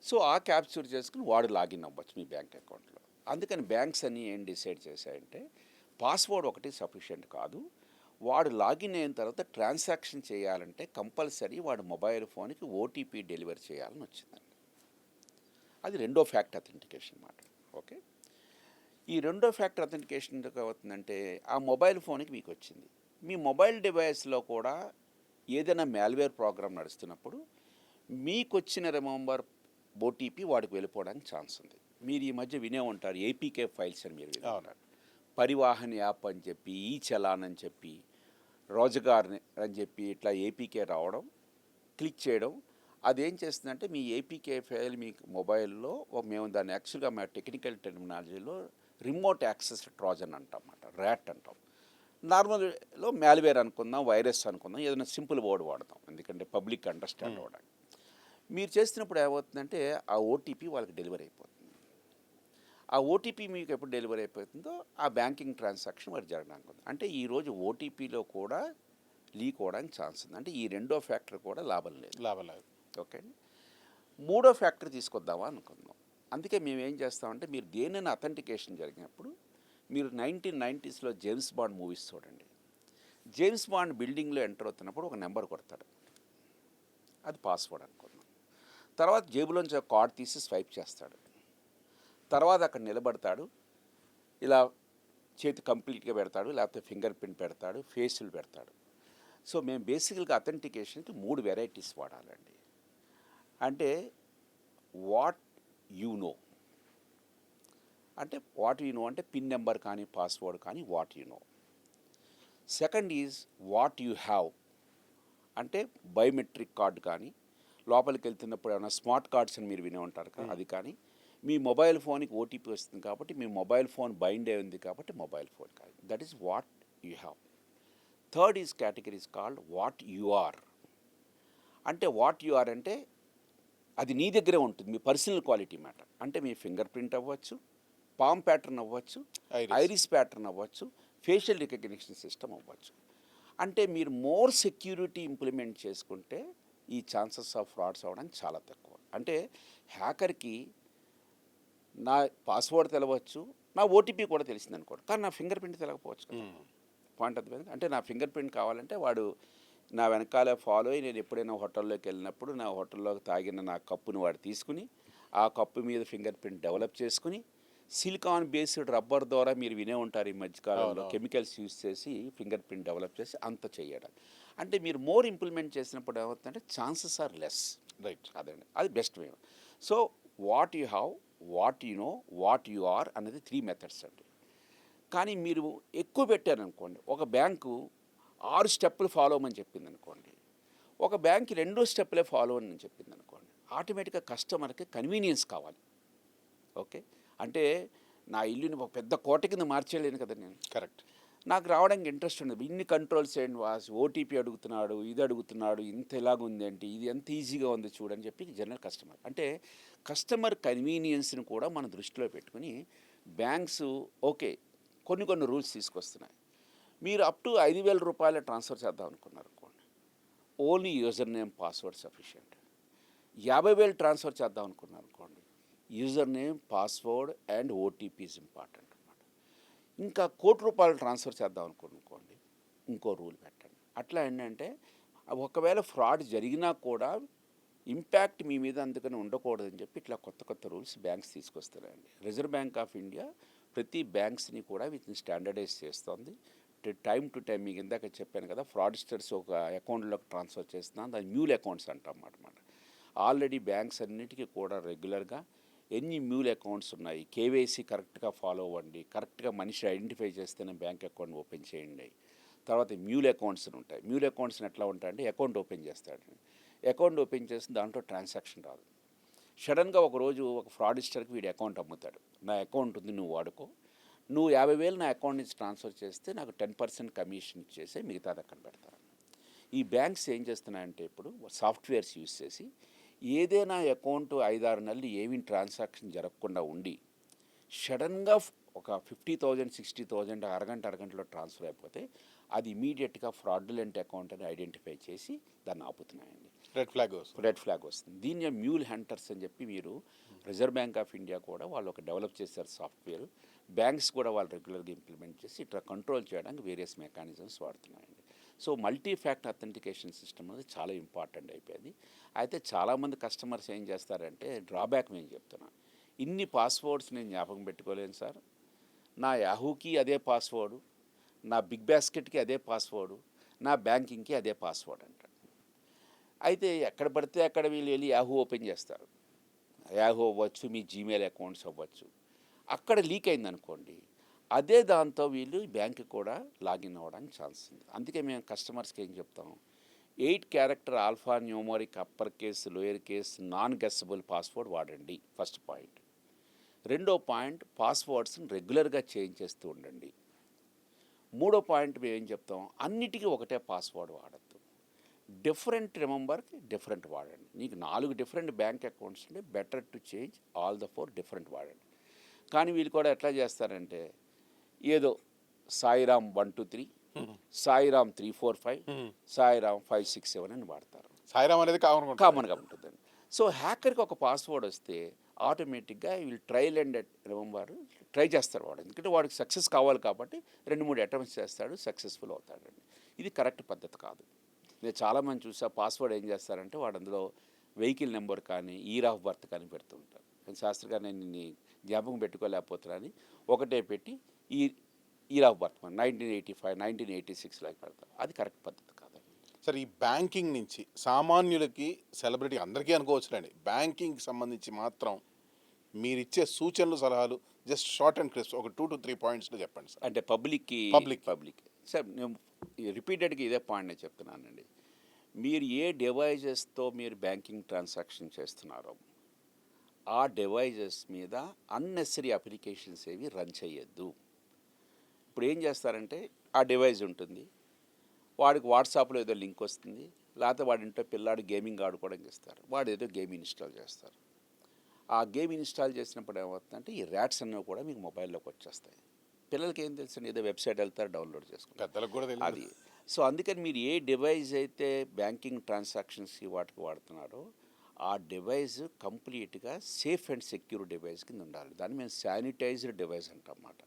సో ఆ క్యాప్చర్ చేసుకుని వాడు లాగిన్ అవ్వచ్చు మీ బ్యాంక్ అకౌంట్లో. అందుకని బ్యాంక్స్ అన్నీ ఏం డిసైడ్ చేశాయంటే, పాస్వర్డ్ ఒకటి సఫిషియెంట్ కాదు, వాడు లాగిన్ అయిన తర్వాత ట్రాన్సాక్షన్ చేయాలంటే కంపల్సరీ వాడు మొబైల్ ఫోన్కి ఓటీపీ డెలివరీ చేయాలని వచ్చిందండి. అది రెండో ఫ్యాక్టర్ అథెంటికేషన్ మాట. ఓకే, ఈ రెండో ఫ్యాక్టర్ అథెంటికేషన్ ఎందుకు అవుతుందంటే, ఆ మొబైల్ ఫోన్కి మీకు వచ్చింది, మీ మొబైల్ డివైస్లో కూడా ఏదైనా మాల్వేర్ ప్రోగ్రామ్ నడుస్తున్నప్పుడు మీకు వచ్చిన రిమెంబర్ ఓటీపీ వాడికి వెళ్ళిపోవడానికి ఛాన్స్ ఉంది. మీరు ఈ మధ్య వినే ఉంటారు ఏపీకే ఫైల్స్ అని, మీరు వినే ఉంటారు. పరివాహన్ యాప్ అని చెప్పి, ఈ చలాన్ అని చెప్పి, రోజ్గార్ అని చెప్పి ఇట్లా ఏపీకే రావడం, క్లిక్ చేయడం. అదేం చేస్తుందంటే మీ ఏపీకే ఫైల్ మీ మొబైల్లో, మేము దాన్ని యాక్చువల్గా మా టెక్నికల్ టెర్మినాలజీలో రిమోట్ యాక్సెస్ ట్రోజన్ అంటాం అన్నమాట, ర్యాట్ అంటాం. నార్మల్లో మాల్వేర్ అనుకుందాం, వైరస్ అనుకుందాం, ఏదైనా సింపుల్ వర్డ్ వాడతాం ఎందుకంటే పబ్లిక్ అండర్స్టాండ్ అవ్వడానికి. మీరు చేస్తున్నప్పుడు ఏమవుతుందంటే ఆ ఓటీపీ వాళ్ళకి డెలివరీ అయిపోతుంది. ఆ ఓటీపీ మీకు ఎప్పుడు డెలివరీ అయిపోతుందో ఆ బ్యాంకింగ్ ట్రాన్సాక్షన్ వారికి జరగడానికి ఉంది. అంటే ఈరోజు ఓటీపీలో కూడా లీక్ అవ్వడానికి ఛాన్స్ ఉంది. అంటే ఈ రెండో ఫ్యాక్టర్ కూడా లాభం లేదు. ఓకే అండి. మూడో ఫ్యాక్టర్ తీసుకొద్దామా అనుకుందాం. అందుకే మేము ఏం చేస్తామంటే, మీరు దేనైనా అథెంటికేషన్ జరిగినప్పుడు మీరు 1990s జేమ్స్ బాండ్ మూవీస్ చూడండి. జేమ్స్ బాండ్ బిల్డింగ్లో ఎంటర్ అవుతున్నప్పుడు ఒక నెంబర్ కొడతాడు, అది పాస్వర్డ్ అనుకుందాం. తర్వాత జేబులోంచి ఒక కార్డ్ తీసి స్వైప్ చేస్తాడు. తర్వాత అక్కడ నిలబడతాడు, ఇలా చేతి కంప్లీట్గా పెడతాడు, లేకపోతే ఫింగర్ ప్రింట్ పెడతాడు, ఫేసులు పెడతాడు. సో మేము బేసికల్గా అథెంటికేషన్కి 3 వెరైటీస్ వాడాలండి. అంటే వాట్ యు నో, అంటే వాట్ యు నో అంటే పిన్ నెంబర్ కానీ పాస్వర్డ్ కానీ what you no. Second is what you have, అంటే బయోమెట్రిక్ కార్డు కానీ, లోపలికి వెళ్తున్నప్పుడు ఏమైనా స్మార్ట్ కార్డ్స్ అని మీరు వినే ఉంటారు కదా, అది కానీ, మీ మొబైల్ ఫోన్కి ఓటీపీ వస్తుంది కాబట్టి మీ మొబైల్ ఫోన్ బైండ్ అయి ఉంది కాబట్టి మొబైల్ ఫోన్ కాదు. That is what you have. Third is category is called what you are. అంటే వాట్ యు ఆర్ అంటే అది నీ దగ్గరే ఉంటుంది, మీ పర్సనల్ క్వాలిటీ మ్యాటర్. అంటే మీ ఫింగర్ ప్రింట్ అవ్వచ్చు, పామ్ ప్యాటర్న్ అవ్వచ్చు, ఐరిస్ ప్యాటర్న్ అవ్వచ్చు, ఫేషియల్ రికగ్నిషన్ సిస్టమ్ అవ్వచ్చు. అంటే మీరు మోర్ సెక్యూరిటీ ఇంప్లిమెంట్ చేసుకుంటే ఈ ఛాన్సెస్ ఆఫ్ ఫ్రాడ్స్ అవ్వడానికి చాలా తక్కువ. అంటే హ్యాకర్కి నా పాస్వర్డ్ తెలవచ్చు, నా ఓటీపీ కూడా తెలిసింది అనుకోండి, కానీ నా ఫింగర్ ప్రింట్ తెలకపోవచ్చు కదా. పాయింట్ అర్థమైంది. అంటే నా ఫింగర్ ప్రింట్ కావాలంటే వాడు నా వెనకాల ఫాలో అయ్యి నేను ఎప్పుడైనా హోటల్లోకి వెళ్ళినప్పుడు నా హోటల్లోకి తాగిన నా కప్పుని వాడు తీసుకుని ఆ కప్పు మీద ఫింగర్ ప్రింట్ డెవలప్ చేసుకుని సిలికాన్ బేస్డ్ రబ్బర్ ద్వారా మీరు వినే ఉంటారు ఈ మధ్యకాలంలో కెమికల్స్ యూజ్ చేసి ఫింగర్ ప్రింట్ డెవలప్ చేసి అంత చేయడం. అంటే మీరు మోర్ ఇంప్లిమెంట్ చేసినప్పుడు ఏమవుతుందంటే ఛాన్సెస్ ఆర్ లెస్. రైట్. అదండి, అది best way. So what you have, what you know, what you are అనేది 3 మెథడ్స్ అండి. కానీ మీరు ఎక్కువ పెట్టారనుకోండి, ఒక బ్యాంకు 6 స్టెప్పులు ఫాలో అవ్వమని చెప్పింది అనుకోండి, ఒక బ్యాంక్ 2 స్టెప్పులే ఫాలో అని చెప్పింది అనుకోండి, ఆటోమేటిక్గా కస్టమర్కి కన్వీనియన్స్ కావాలి. ఓకే, అంటే నా ఇల్లుని ఒక పెద్ద కోట కింద మార్చేయలేను కదా నేను. కరెక్ట్. నాకు రావడానికి ఇంట్రెస్ట్ ఉండదు. ఇన్ని కంట్రోల్స్ చేయండి వాస్, ఓటీపీ అడుగుతున్నాడు, ఇది అడుగుతున్నాడు, ఇంత ఎలాగుంది అంటే ఇది ఎంత ఈజీగా ఉంది చూడని చెప్పి జనరల్ కస్టమర్. అంటే కస్టమర్ కన్వీనియన్స్ని కూడా మనం దృష్టిలో పెట్టుకుని బ్యాంక్స్ ఓకే కొన్ని రూల్స్ తీసుకొస్తున్నాయి. మీరు అప్ టు 5,000 రూపాయల ట్రాన్స్ఫర్ చేద్దాం అనుకున్నారు అనుకోండి, only user name password sufficient. 50,000 transfer చేద్దాం అనుకున్నారు అనుకోండి, user name password and OTP is important అన్నమాట. ఇంకా 1,00,00,000 రూపాయలు ట్రాన్స్ఫర్ చేద్దాం అనుకోండి, ఇంకో రూల్ పెట్టండి. అట్లా ఏంటంటే ఒకవేళ ఫ్రాడ్ జరిగినా కూడా ఇంపాక్ట్ మీ మీద అందుకని ఉండకూడదని చెప్పి ఇట్లా కొత్త రూల్స్ బ్యాంక్స్ తీసుకొస్తున్నాయండి. రిజర్వ్ బ్యాంక్ ఆఫ్ ఇండియా ప్రతి బ్యాంక్స్ని కూడా వీటిని స్టాండర్డైజ్ చేస్తుంది. టైం టు టైం మీకు ఇందాక చెప్పాను కదా, ఫ్రాడ్స్టర్స్ ఒక అకౌంట్లోకి ట్రాన్స్ఫర్ చేస్తున్నాను, దాని మ్యూల్ అకౌంట్స్ అంటాం అన్నమాట. ఆల్రెడీ బ్యాంక్స్ అన్నిటికీ కూడా రెగ్యులర్గా ఎన్ని మ్యూల్ అకౌంట్స్ ఉన్నాయి, కేవైసీ కరెక్ట్గా ఫాలో అవ్వండి, కరెక్ట్గా మనిషి ఐడెంటిఫై చేస్తేనే బ్యాంక్ అకౌంట్ ఓపెన్ చేయండి. తర్వాత మ్యూల్ అకౌంట్స్ ఉంటాయి. మ్యూల్ అకౌంట్స్ని ఎట్లా ఉంటాయంటే అకౌంట్ ఓపెన్ చేస్తాడు, అకౌంట్ ఓపెన్ చేసి దాంట్లో ట్రాన్సాక్షన్ రాదు. సడన్గా ఒకరోజు ఒక ఫ్రాడిస్టర్కి వీడి అకౌంట్ అమ్ముతాడు, నా అకౌంట్ ఉంది నువ్వు వాడుకో, నువ్వు 50,000 నా అకౌంట్ నుంచి ట్రాన్స్ఫర్ చేస్తే నాకు 10% కమిషన్ ఇచ్చేసి మిగతాది అక్కడ పెడతాను. ఈ బ్యాంక్స్ ఏం చేస్తున్నాయంటే ఇప్పుడు సాఫ్ట్వేర్స్ యూజ్ చేసి ఏదైనా అకౌంట్ 5-6 నెలలు ఏమీ ట్రాన్సాక్షన్ జరగకుండా ఉండి సడన్గా ఒక 50,000 60,000 అరగంటలో ట్రాన్స్ఫర్ అయిపోతే అది ఇమీడియట్గా ఫ్రాడ్యులెంట్ అకౌంట్ అని ఐడెంటిఫై చేసి దాన్ని ఆపుతున్నాయండి. రెడ్ ఫ్లాగ్ వస్తుంది. దీన్ని మ్యూల్ హంటర్స్ అని చెప్పి మీరు రిజర్వ్ బ్యాంక్ ఆఫ్ ఇండియా కూడా వాళ్ళు ఒక డెవలప్ చేశారు సాఫ్ట్వేర్. బ్యాంక్స్ కూడా వాళ్ళు రెగ్యులర్గా ఇంప్లిమెంట్ చేసి ఇట్లా కంట్రోల్ చేయడానికి వేరియస్ మెకానిజమ్స్ వాడుతున్నాయండి. So multi factor authentication system అనేది చాలా ఇంపార్టెంట్ అయిపోయింది. అయితే చాలామంది కస్టమర్స్ ఏం చేస్తారంటే డ్రాబ్యాక్ నేను చెప్తున్నా, ఇన్ని పాస్వర్డ్స్ నేను జ్ఞాపకం పెట్టుకోలేను సార్, నా యాహూకి అదే పాస్వర్డు, నా బిగ్ బాస్కెట్కి అదే పాస్వర్డు, నా బ్యాంకింగ్కి అదే పాస్వర్డ్ అంటాడు. అయితే ఎక్కడ పడితే అక్కడ వీళ్ళు వెళ్ళి యాహూ ఓపెన్ చేస్తారు. యాహూ అవ్వచ్చు, మీ జీమెయిల్ అకౌంట్స్ అవ్వచ్చు, అక్కడ లీక్ అయిందనుకోండి, అదే దాంతో వీళ్ళు బ్యాంక్కి కూడా లాగిన్ అవ్వడానికి ఛాన్స్ ఉంది. అందుకే మేము కస్టమర్స్కి ఏం చెప్తాం, 8 character alphanumeric upper case lower case non guessable password వాడండి, ఫస్ట్ పాయింట్. రెండో పాయింట్, పాస్వర్డ్స్ని రెగ్యులర్గా చేంజ్ చేస్తూ ఉండండి. మూడో పాయింట్ మేము ఏం చెప్తాం, అన్నిటికీ ఒకటే పాస్వర్డ్ వాడద్దు, డిఫరెంట్ రిమెంబర్కి డిఫరెంట్ వాడండి. నీకు 4 డిఫరెంట్ బ్యాంక్ అకౌంట్స్ ఉంటే better to change all the 4 different వాడండి. కానీ వీళ్ళు కూడా ఎట్లా చేస్తారంటే ఏదో సాయిరామ్ 123, సాయిరామ్ 345, సాయిరామ్ 567 అని వాడతారు. సాయిరామ్ అనేది కామన్గా ఉంటుందండి. సో హ్యాకర్కి ఒక పాస్వర్డ్ వస్తే ఆటోమేటిక్గా వీళ్ళు ట్రైల్ అండ్ రిమెంబర్ ట్రై చేస్తారు వాడు, ఎందుకంటే వాడికి సక్సెస్ కావాలి కాబట్టి 2-3 అటెంప్ట్స్ చేస్తాడు, సక్సెస్ఫుల్ అవుతాడండి. ఇది కరెక్ట్ పద్ధతి కాదు. నేను చాలామంది చూసా పాస్వర్డ్ ఏం చేస్తారంటే వాడు అందులో వెహికల్ నెంబర్ కానీ ఇయర్ ఆఫ్ బర్త్ కానీ పెడుతుంటారు. నేను శాస్త్రిగా నేను జ్ఞాపకం పెట్టుకోలేకపోతున్నాను, ఒకటే పెట్టి ఈ ఇయర్ ఆఫ్ బర్త్ 1985 1986 లాగా పెడతారు. అది కరెక్ట్ పద్ధతి కాదు. సార్, ఈ బ్యాంకింగ్ నుంచి సామాన్యులకి సెలబ్రిటీ అందరికీ అనుకోవచ్చులేండి, బ్యాంకింగ్కి సంబంధించి మాత్రం మీరిచ్చే సూచనలు సలహాలు జస్ట్ షార్ట్ అండ్ క్రిస్ప్ ఒక 2 to 3 పాయింట్స్లో చెప్పండి సార్. అంటే పబ్లిక్ సార్, నేను రిపీటెడ్గా ఇదే పాయింట్ నేను చెప్తున్నానండి. మీరు ఏ డివైజెస్తో మీరు బ్యాంకింగ్ ట్రాన్సాక్షన్ చేస్తున్నారో ఆ డివైజెస్ మీద అన్నెసరీ అప్లికేషన్స్ ఏవి రన్ చేయొద్దు. ఇప్పుడు ఏం చేస్తారంటే ఆ డివైస్ ఉంటుంది, వాడికి వాట్సాప్లో ఏదో లింక్ వస్తుంది, లేకపోతే వాడి ఇంట్లో పిల్లాడు గేమింగ్ ఆడుకోవడానికి ఇస్తారు, వాడు ఏదో గేమ్ ఇన్స్టాల్ చేస్తారు. ఆ గేమ్ ఇన్స్టాల్ చేసినప్పుడు ఏమవుతుందంటే ఈ ర్యాట్స్ అన్నవి కూడా మీకు మొబైల్లోకి వచ్చేస్తాయి. పిల్లలకి ఏం తెలుసు, ఏదో వెబ్సైట్ వెళ్తారు, డౌన్లోడ్ చేసుకుంటారు. పెద్దలకు కూడా తెలియదు. అది సో అందుకని మీరు ఏ డివైస్ అయితే బ్యాంకింగ్ ట్రాన్సాక్షన్స్కి వాటికి వాడుతున్నారో ఆ డివైస్ కంప్లీట్గా సేఫ్ అండ్ సెక్యూర్ డివైస్ కింద ఉండాలి. దాన్ని మేము శానిటైజ్డ్ డివైస్ అంటాం అన్నమాట.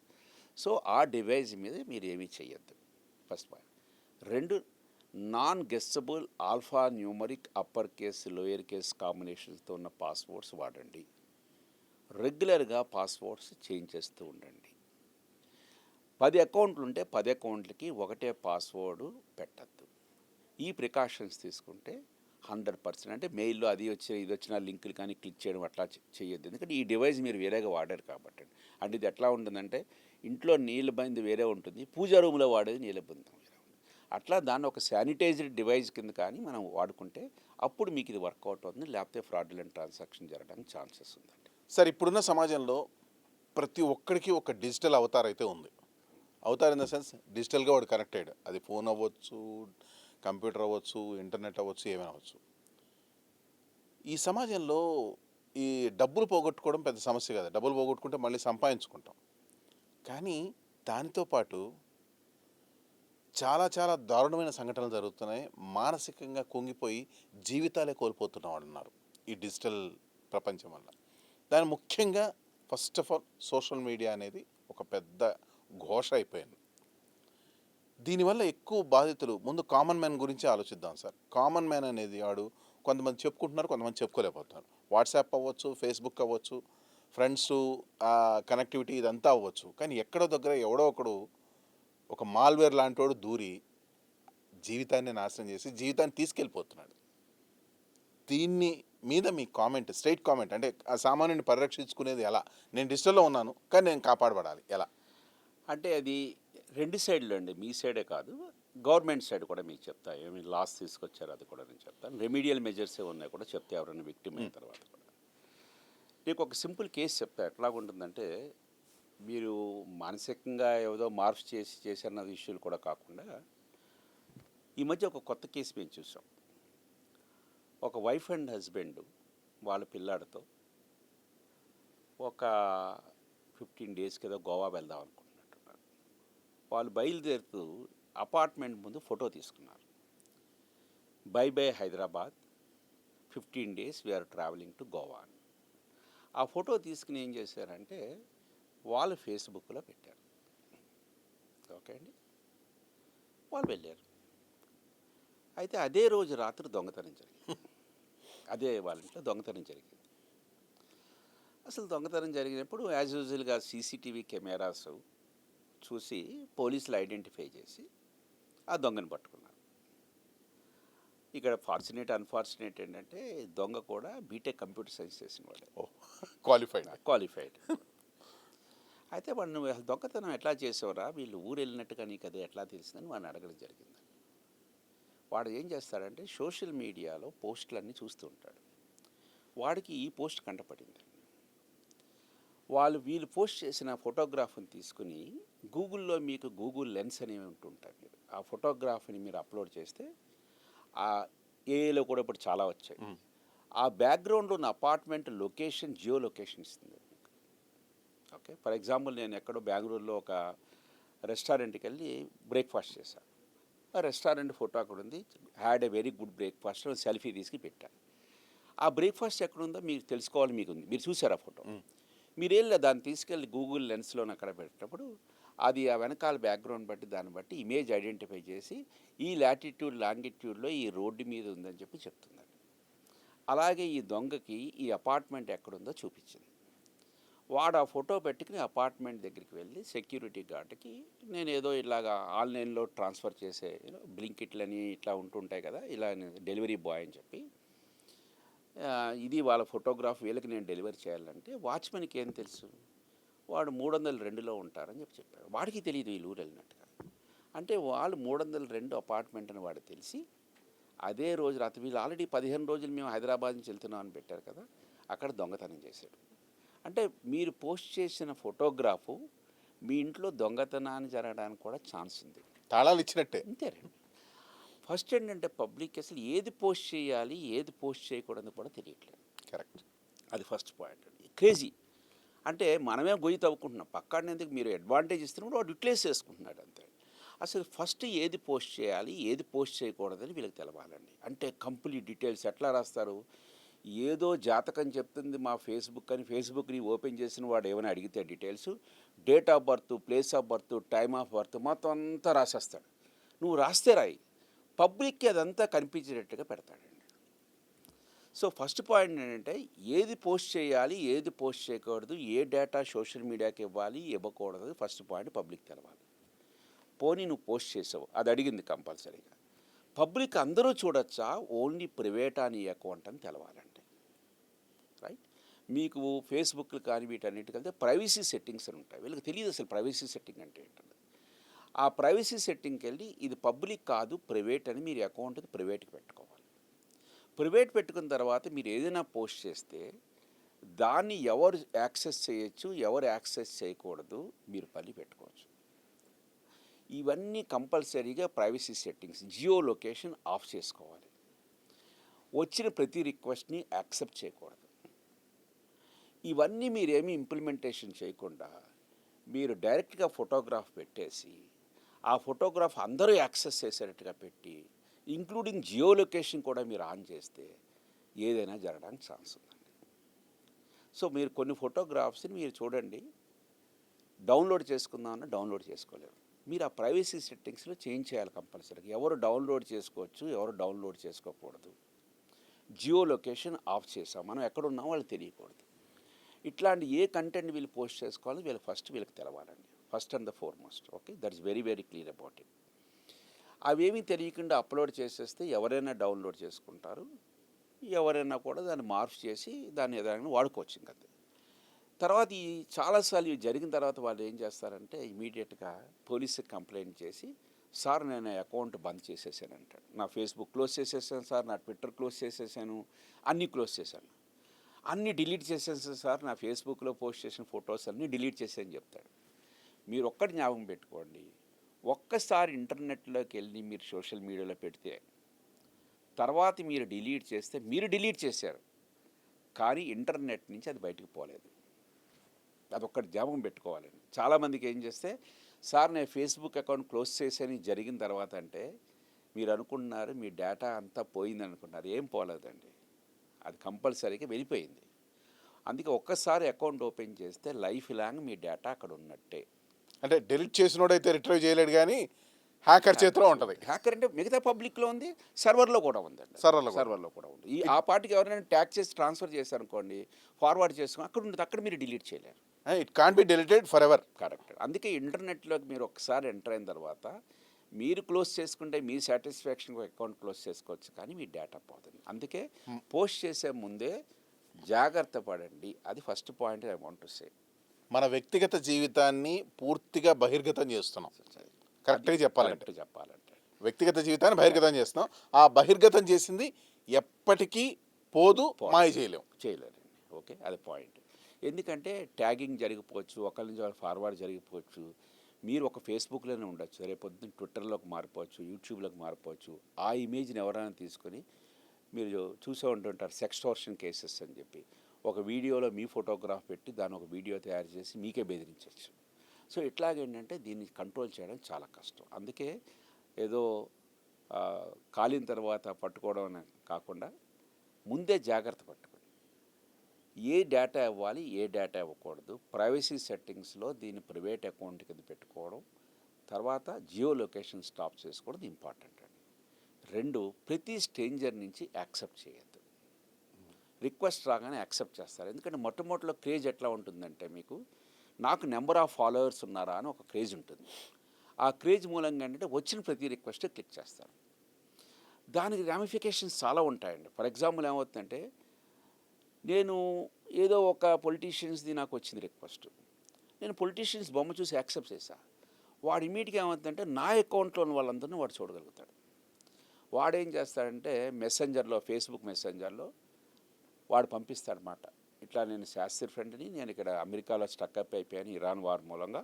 సో ఆ డివైస్ మీద మీరు ఏమీ చేయొద్దు, ఫస్ట్ పాయింట్. రెండు, non guessable alphanumeric upper case lower case కాంబినేషన్స్తో ఉన్న పాస్వర్డ్స్ వాడండి. రెగ్యులర్గా పాస్వర్డ్స్ చేంజ్ చేస్తూ ఉండండి. 10 అకౌంట్లు ఉంటే 10 అకౌంట్లకి ఒకటే పాస్వర్డ్ పెట్టద్దు. ఈ ప్రికాషన్స్ తీసుకుంటే 100%, అంటే మెయిల్లో అది వచ్చి ఇది వచ్చిన లింకులు కానీ క్లిక్ చేయడం అట్లా చేయొద్దు. ఎందుకంటే ఈ డివైస్ మీరు వేరేగా వాడారు కాబట్టి. అంటే ఇది ఎట్లా ఉంటుందంటే ఇంట్లో నీళ్ళ బంది వేరే ఉంటుంది, పూజా రూమ్లో వాడేది నీళ్ళ బంది వేరే ఉంటుంది. అట్లా దాన్ని ఒక శానిటైజ్డ్ డివైస్ కింద కానీ మనం వాడుకుంటే అప్పుడు మీకు ఇది వర్కౌట్ అవుతుంది, లేకపోతే ఫ్రాడ్యులెంట్ ట్రాన్సాక్షన్ జరగడానికి ఛాన్సెస్ ఉందండి. సార్, ఇప్పుడున్న సమాజంలో ప్రతి ఒక్కడికి ఒక డిజిటల్ అవతార్ అయితే ఉంది. అవతార్ ఇన్ ద సెన్స్ డిజిటల్గా వాడు కనెక్టెడ్. అది ఫోన్ అవ్వచ్చు, కంప్యూటర్ అవ్వచ్చు, ఇంటర్నెట్ అవ్వచ్చు, ఏమైనా అవ్వచ్చు. ఈ సమాజంలో ఈ డబ్బులు పోగొట్టుకోవడం పెద్ద సమస్య కాదు. డబ్బులు పోగొట్టుకుంటే మళ్ళీ సంపాదించుకుంటాం. కానీ దానితో పాటు చాలా చాలా దారుణమైన సంఘటనలు జరుగుతున్నాయి. మానసికంగా కుంగిపోయి జీవితాలే కోల్పోతున్న వాళ్ళు ఉన్నారు ఈ డిజిటల్ ప్రపంచం వల్ల. దాని ముఖ్యంగా first of all social media అనేది ఒక పెద్ద ఘోష అయిపోయింది. దీనివల్ల ఎక్కువ బాధితులు ముందు కామన్ మ్యాన్ గురించి ఆలోచిద్దాం సార్. కామన్ మ్యాన్ అనేది వాడు కొంతమంది చెప్పుకుంటున్నారు, కొంతమంది చెప్పుకోలేకపోతున్నారు. వాట్సాప్ అవ్వచ్చు, ఫేస్బుక్ అవ్వచ్చు, ఫ్రెండ్స్ కనెక్టివిటీ ఇదంతా అవ్వచ్చు. కానీ ఎక్కడో దగ్గర ఎవడో ఒకడు ఒక మాల్వేర్ లాంటి వాడు దూరి జీవితాన్ని నాశనం చేసి జీవితాన్ని తీసుకెళ్ళిపోతున్నాడు. దీన్ని మీద మీ కామెంట్, స్ట్రైట్ కామెంట్, అంటే ఆ సామాన్యుని పరిరక్షించుకునేది ఎలా? నేను డిజిటల్లో ఉన్నాను కానీ నేను కాపాడబడాలి ఎలా? అంటే అది రెండు సైడ్లు అండి, మీ సైడే కాదు, గవర్నమెంట్ సైడ్ కూడా మీకు చెప్తా. ఏమి లాస్ తీసుకొచ్చారు అది కూడా నేను చెప్తాను. రెమీడియల్ మెజర్స్ ఉన్నాయి కూడా చెప్తే, ఎవరైనా విక్టిమ్ అయిన తర్వాత కూడా. నీకు ఒక సింపుల్ కేసు చెప్తా. ఎట్లాగుంటుందంటే మీరు మానసికంగా ఏదో మార్పు చేశారన్న ఇష్యూలు కూడా కాకుండా ఈ మధ్య ఒక కొత్త కేసు మేము చూసాం. ఒక వైఫ్ అండ్ హస్బెండ్ వాళ్ళ పిల్లాడితో ఒక 15 డేస్కి ఏదో గోవా వెళ్దాం అనుకుంటున్నట్టున్నారు. వాళ్ళు బయలుదేరుతూ అపార్ట్మెంట్ ముందు ఫోటో తీసుకున్నారు. Bye bye Hyderabad, 15 days we're travelling to Goa అని. ఆ ఫోటో తీసుకుని ఏం చేశారంటే వాళ్ళు ఫేస్బుక్లో పెట్టారు. ఓకే అండి, వాళ్ళు వెళ్ళారు. అయితే అదే రోజు రాత్రి దొంగతనం జరిగింది. అదే వాళ్ళ ఇంట్లో దొంగతనం జరిగింది. అసలు దొంగతనం జరిగినప్పుడు యాజ్ యూజువల్గా సీసీటీవీ కెమెరాస్ చూసి పోలీసులు ఐడెంటిఫై చేసి ఆ దొంగను పట్టుకున్నారు. ఇక్కడ అన్ఫార్చునేట్ ఏంటంటే దొంగ కూడా బీటెక్ కంప్యూటర్ సైన్స్ చేసిన వాడే, క్వాలిఫైడ్. అయితే వాడు నువ్వు దొంగతనం ఎట్లా చేసావురా, వీళ్ళు ఊరు వెళ్ళినట్టుగా నీకు అదే ఎట్లా తెలిసిందని వాడిని అడగడం జరిగింది. వాడు ఏం చేస్తాడంటే సోషల్ మీడియాలో పోస్టులన్నీ చూస్తూ ఉంటాడు. వాడికి ఈ పోస్ట్ కంటపడింది. వీళ్ళు పోస్ట్ చేసిన ఫోటోగ్రాఫ్ని తీసుకుని గూగుల్లో మీకు గూగుల్ లెన్స్ అనేవి ఉంటుంటాయి. మీరు ఆ ఫోటోగ్రాఫ్ని మీరు అప్లోడ్ చేస్తే ఆ ఏఏలో కూడా ఇప్పుడు చాలా వచ్చాయి. ఆ బ్యాక్గ్రౌండ్లో ఉన్న అపార్ట్మెంట్ లొకేషన్ జియో లొకేషన్ ఇస్తుంది మీకు. ఓకే, ఫర్ ఎగ్జాంపుల్ నేను ఎక్కడో బెంగళూరులో ఒక రెస్టారెంట్కి వెళ్ళి బ్రేక్ఫాస్ట్ చేశాను. ఆ రెస్టారెంట్ ఫోటో అక్కడ ఉంది, had a very good breakfast, selfie తీసుకు పెట్టాను. ఆ బ్రేక్ఫాస్ట్ ఎక్కడుందో మీకు తెలుసుకోవాలి, మీకు ఉంది, మీరు చూసారు ఆ ఫోటో. మీరు వెళ్ళి దాన్ని తీసుకెళ్ళి గూగుల్ లెన్స్లో అక్కడ పెట్టినప్పుడు అది ఆ వెనకాల బ్యాక్గ్రౌండ్ బట్టి దాన్ని బట్టి ఇమేజ్ ఐడెంటిఫై చేసి ఈ లాటిట్యూడ్ లాంగిట్యూడ్లో ఈ రోడ్డు మీద ఉందని చెప్పి చెప్తుందండి. అలాగే ఈ దొంగకి ఈ అపార్ట్మెంట్ ఎక్కడుందో చూపించింది. వాడు ఆ ఫోటో పెట్టుకుని అపార్ట్మెంట్ దగ్గరికి వెళ్ళి సెక్యూరిటీ గార్డ్కి నేను ఏదో ఇలాగా ఆన్లైన్లో ట్రాన్స్ఫర్ చేసే బ్లింకిట్లని ఇట్లా ఉంటుంటాయి కదా, ఇలా డెలివరీ బాయ్ అని చెప్పి ఇది వాళ్ళ ఫోటోగ్రాఫ్ వీళ్ళకి నేను డెలివరీ చేయాలంటే వాచ్మెన్కి ఏం తెలుసు, వాడు 302లో ఉంటారని చెప్పాడు. వాడికి తెలియదు వీళ్ళు ఊరు వెళ్ళినట్టుగా. అంటే వాళ్ళు 302 అపార్ట్మెంట్ అని వాడు తెలిసి అదే రోజు రాత్రి, వీళ్ళు ఆల్రెడీ 15 రోజులు మేము హైదరాబాద్ నుంచి వెళ్తున్నాం అని పెట్టారు కదా, అక్కడ దొంగతనం చేశాడు. అంటే మీరు పోస్ట్ చేసిన ఫోటోగ్రాఫు మీ ఇంట్లో దొంగతనాన్ని జరగడానికి కూడా ఛాన్స్ ఉంది. తాళాలు ఇచ్చినట్టే. అంతేనండి. ఫస్ట్ ఏంటంటే పబ్లిక్ అసలు ఏది పోస్ట్ చేయాలి, ఏది పోస్ట్ చేయకూడదు కూడా తెలియట్లేదు. కరెక్ట్. అది ఫస్ట్ పాయింట్ అండి. క్రేజీ. అంటే మనమే గొయ్యి తవ్వుకుంటున్నాం. పక్కాడినందుకు మీరు అడ్వాంటేజ్ ఇస్తున్నప్పుడు వాడు రిప్లేస్ చేసుకుంటున్నాడు అంతే. అసలు ఫస్ట్ ఏది పోస్ట్ చేయాలి, ఏది పోస్ట్ చేయకూడదని వీళ్ళకి తెలవాలండి. అంటే కంప్లీట్ డీటెయిల్స్ ఎట్లా రాస్తారు? ఏదో జాతకం చెప్తుంది మా ఫేస్బుక్ అని ఫేస్బుక్ని ఓపెన్ చేసిన వాడు ఏమైనా అడిగితే details, date of birth, place of birth, time of birth మొత్తం అంతా రాసేస్తాడు. నువ్వు రాస్తే రాయి, పబ్లిక్కి అదంతా కనిపించేటట్టుగా పెడతాడండి. సో ఫస్ట్ పాయింట్ ఏంటంటే ఏది పోస్ట్ చేయాలి, ఏది పోస్ట్ చేయకూడదు, ఏ డేటా సోషల్ మీడియాకి ఇవ్వాలి, ఇవ్వకూడదు ఫస్ట్ పాయింట్ పబ్లిక్ తెలవాలి. పోనీ నువ్వు పోస్ట్ చేసావు, అది అడిగింది కంపల్సరీగా. పబ్లిక్ అందరూ చూడొచ్చా, ఓన్లీ ప్రైవేట్ అని అకౌంట్ అని తెలవాలండి. రైట్. మీకు ఫేస్బుక్లు కానీ వీటన్నిటికంటే ప్రైవసీ సెట్టింగ్స్ అని ఉంటాయి. వీళ్ళకి తెలియదు అసలు ప్రైవసీ సెట్టింగ్ అంటే ఏంటంటే. ఆ ప్రైవసీ సెట్టింగ్కి వెళ్ళి ఇది పబ్లిక్ కాదు ప్రైవేట్ అని మీరు అకౌంట్కి ప్రైవేట్కి పెట్టుకోవాలి. ప్రైవేట్ పెట్టుకున్న తర్వాత మీరు ఏదైనా పోస్ట్ చేస్తే దాన్ని ఎవరు యాక్సెస్ చేయొచ్చు, ఎవరు యాక్సెస్ చేయకూడదు మీరు పని పెట్టుకోవచ్చు. ఇవన్నీ కంపల్సరీగా privacy settings. Geo location of చేసుకోవాలి. వచ్చిన ప్రతి రిక్వెస్ట్ని యాక్సెప్ట్ చేయకూడదు. ఇవన్నీ మీరేమీ ఇంప్లిమెంటేషన్ చేయకుండా మీరు డైరెక్ట్గా ఫోటోగ్రాఫ్ పెట్టేసి ఆ ఫోటోగ్రాఫ్ అందరూ యాక్సెస్ చేసేటట్టుగా పెట్టి ఇంక్లూడింగ్ జియో లొకేషన్ కూడా మీరు ఆన్ చేస్తే ఏదైనా జరగడానికి ఛాన్స్ ఉందండి. సో మీరు కొన్ని ఫోటోగ్రాఫ్స్ని మీరు చూడండి, డౌన్లోడ్ చేసుకుందామన్నా డౌన్లోడ్ చేసుకోలేరు. మీరు ఆ ప్రైవసీ సెట్టింగ్స్లో చేంజ్ చేయాలి కంపల్సరీగా. ఎవరు డౌన్లోడ్ చేసుకోవచ్చు, ఎవరు డౌన్లోడ్ చేసుకోకూడదు. జియో లొకేషన్ ఆఫ్ చేసాం, మనం ఎక్కడున్నామో వాళ్ళు తెలియకూడదు. ఇట్లాంటి ఏ కంటెంట్ వీళ్ళు పోస్ట్ చేసుకోవాలో వీళ్ళకి తెలవాలండి. First and the foremost. Okay, that is very very clear about it. అవేమీ తెలియకుండా అప్లోడ్ చేసేస్తే ఎవరైనా డౌన్లోడ్ చేసుకుంటారు, ఎవరైనా కూడా దాన్ని మార్పు చేసి దాన్ని ఏదైనా వాడుకోవచ్చు. ఇంకంతే. తర్వాత ఈ చాలాసార్లు ఇవి జరిగిన తర్వాత వాళ్ళు ఏం చేస్తారంటే ఇమీడియట్గా పోలీసుకి కంప్లైంట్ చేసి, సార్ నేను అకౌంట్ బంద్ చేసేసాను అంటాడు. నా ఫేస్బుక్ క్లోజ్ చేసేసాను సార్, నా ట్విట్టర్ క్లోజ్ చేసేసాను, అన్నీ క్లోజ్ చేశాను, అన్నీ డిలీట్ చేసేసాను సార్, నా ఫేస్బుక్లో పోస్ట్ చేసిన ఫొటోస్ అన్నీ డిలీట్ చేసేయని చెప్తాడు. మీరు ఒక్కటి జ్ఞాపకం పెట్టుకోండి, ఒక్కసారి ఇంటర్నెట్లోకి వెళ్ళి మీరు సోషల్ మీడియాలో పెడితే తర్వాత మీరు డిలీట్ చేస్తే మీరు డిలీట్ చేశారు, కానీ ఇంటర్నెట్ నుంచి అది బయటకు పోలేదు. అదొక్కటి జ్ఞాపకం పెట్టుకోవాలండి. చాలామందికి ఏం చేస్తే, సార్ నేను ఫేస్బుక్ అకౌంట్ క్లోజ్ చేసేని జరిగిన తర్వాత అంటే మీరు అనుకుంటున్నారు మీ డేటా అంతా పోయింది అనుకుంటున్నారు. ఏం పోలేదండి, అది కంపల్సరీగా వెళ్ళిపోయింది. అందుకే ఒక్కసారి అకౌంట్ ఓపెన్ చేస్తే లైఫ్ లాంగ్ మీ డేటా అక్కడ ఉన్నట్టే. అంటే డెలిట్ చేసినోడైతే రిట్రైవ్ చేయలేడు, కానీ హ్యాకర్ చేతిలో ఉంటుంది. హ్యాకర్ అంటే మిగతా పబ్లిక్లో ఉంది, సర్వర్లో కూడా ఉందండి. సర్వర్లో కూడా ఉంది. ఆ పార్టీకి ఎవరైనా ట్యాగ్ చేసి ట్రాన్స్ఫర్ చేశారనుకోండి, ఫార్వర్డ్ చేసుకుని అక్కడ ఉంటుంది, అక్కడ మీరు డిలీట్ చేయలేరు. It can't be deleted for ever. Correct. అందుకే ఇంటర్నెట్లోకి మీరు ఒకసారి ఎంటర్ అయిన తర్వాత మీరు క్లోజ్ చేసుకుంటే మీ సాటిస్ఫాక్షన్కి అకౌంట్ క్లోజ్ చేసుకోవచ్చు, కానీ మీ డేటా పోతుంది. అందుకే పోస్ట్ చేసే ముందే జాగ్రత్త పడండి. అది first point I want to say. మన వ్యక్తిగత జీవితాన్ని పూర్తిగా బహిర్గతం చేస్తున్నాం. కరెక్ట్గా చెప్పాలంటే వ్యక్తిగత జీవితాన్ని బహిర్గతం చేస్తున్నాం. ఆ బహిర్గతం చేసింది ఎప్పటికీ పోదు, మాయ చేయలేము. ఓకే, అది పాయింట్. ఎందుకంటే ట్యాగింగ్ జరిగిపోవచ్చు, ఒకరి నుంచి వాళ్ళు ఫార్వర్డ్ జరిగిపోవచ్చు. మీరు ఒక ఫేస్బుక్లోనే ఉండొచ్చు, రేపొద్దున ట్విట్టర్లోకి మారిపోవచ్చు, యూట్యూబ్లోకి మారిపోవచ్చు. ఆ ఇమేజ్ని ఎవరైనా తీసుకొని మీరు చూసే ఉంటుంటారు సెక్స్టోర్షన్ కేసెస్ అని చెప్పి, ఒక వీడియోలో మీ ఫోటోగ్రాఫ్ పెట్టి దాన్ని ఒక వీడియో తయారు చేసి మీకే బెదిరించవచ్చు. సో ఇట్లాగేంటంటే దీన్ని కంట్రోల్ చేయడం చాలా కష్టం. అందుకే ఏదో కాలిన తర్వాత పట్టుకోవడం అని కాకుండా ముందే జాగ్రత్త పట్టుకోండి. ఏ డేటా ఇవ్వాలి, ఏ డేటా ఇవ్వకూడదు, ప్రైవసీ సెట్టింగ్స్లో దీన్ని ప్రైవేట్ అకౌంట్ కింద పెట్టుకోవడం, తర్వాత జియో లొకేషన్ స్టాప్ చేసుకోవడం ఇంపార్టెంట్ అండి. 2, ప్రతి స్ట్రేంజర్ నుంచి యాక్సెప్ట్ చేయొద్దు. రిక్వెస్ట్ రాగానే యాక్సెప్ట్ చేస్తారు. ఎందుకంటే మొట్టమొదటిలో క్రేజ్ ఎట్లా ఉంటుందంటే, మీకు నాకు నెంబర్ ఆఫ్ ఫాలోవర్స్ ఉన్నారా అని ఒక క్రేజ్ ఉంటుంది. ఆ క్రేజ్ మూలంగా ఏంటంటే వచ్చిన ప్రతి రిక్వెస్ట్ క్లిక్ చేస్తారు. దానికి రామిఫికేషన్స్ చాలా ఉంటాయండి. ఫర్ ఎగ్జాంపుల్ ఏమవుతుందంటే, నేను ఏదో ఒక పొలిటీషియన్స్ది నాకు వచ్చింది రిక్వెస్ట్, నేను పొలిటీషియన్స్ బొమ్మ చూసి యాక్సెప్ట్ చేశా. వాడు ఇమీడియట్గా ఏమవుతుందంటే నా అకౌంట్లో ఉన్న వాళ్ళందరినీ వాడు చూడగలుగుతాడు. వాడేం చేస్తాడంటే మెసెంజర్లో, ఫేస్బుక్ మెసెంజర్లో వాడు పంపిస్తాడనమాట, ఇట్లా నేను శాస్త్రి ఫ్రెండ్ని, నేను ఇక్కడ అమెరికాలో స్టక్అప్ అయిపోయాను ఇరాన్ వార్ మూలంగా,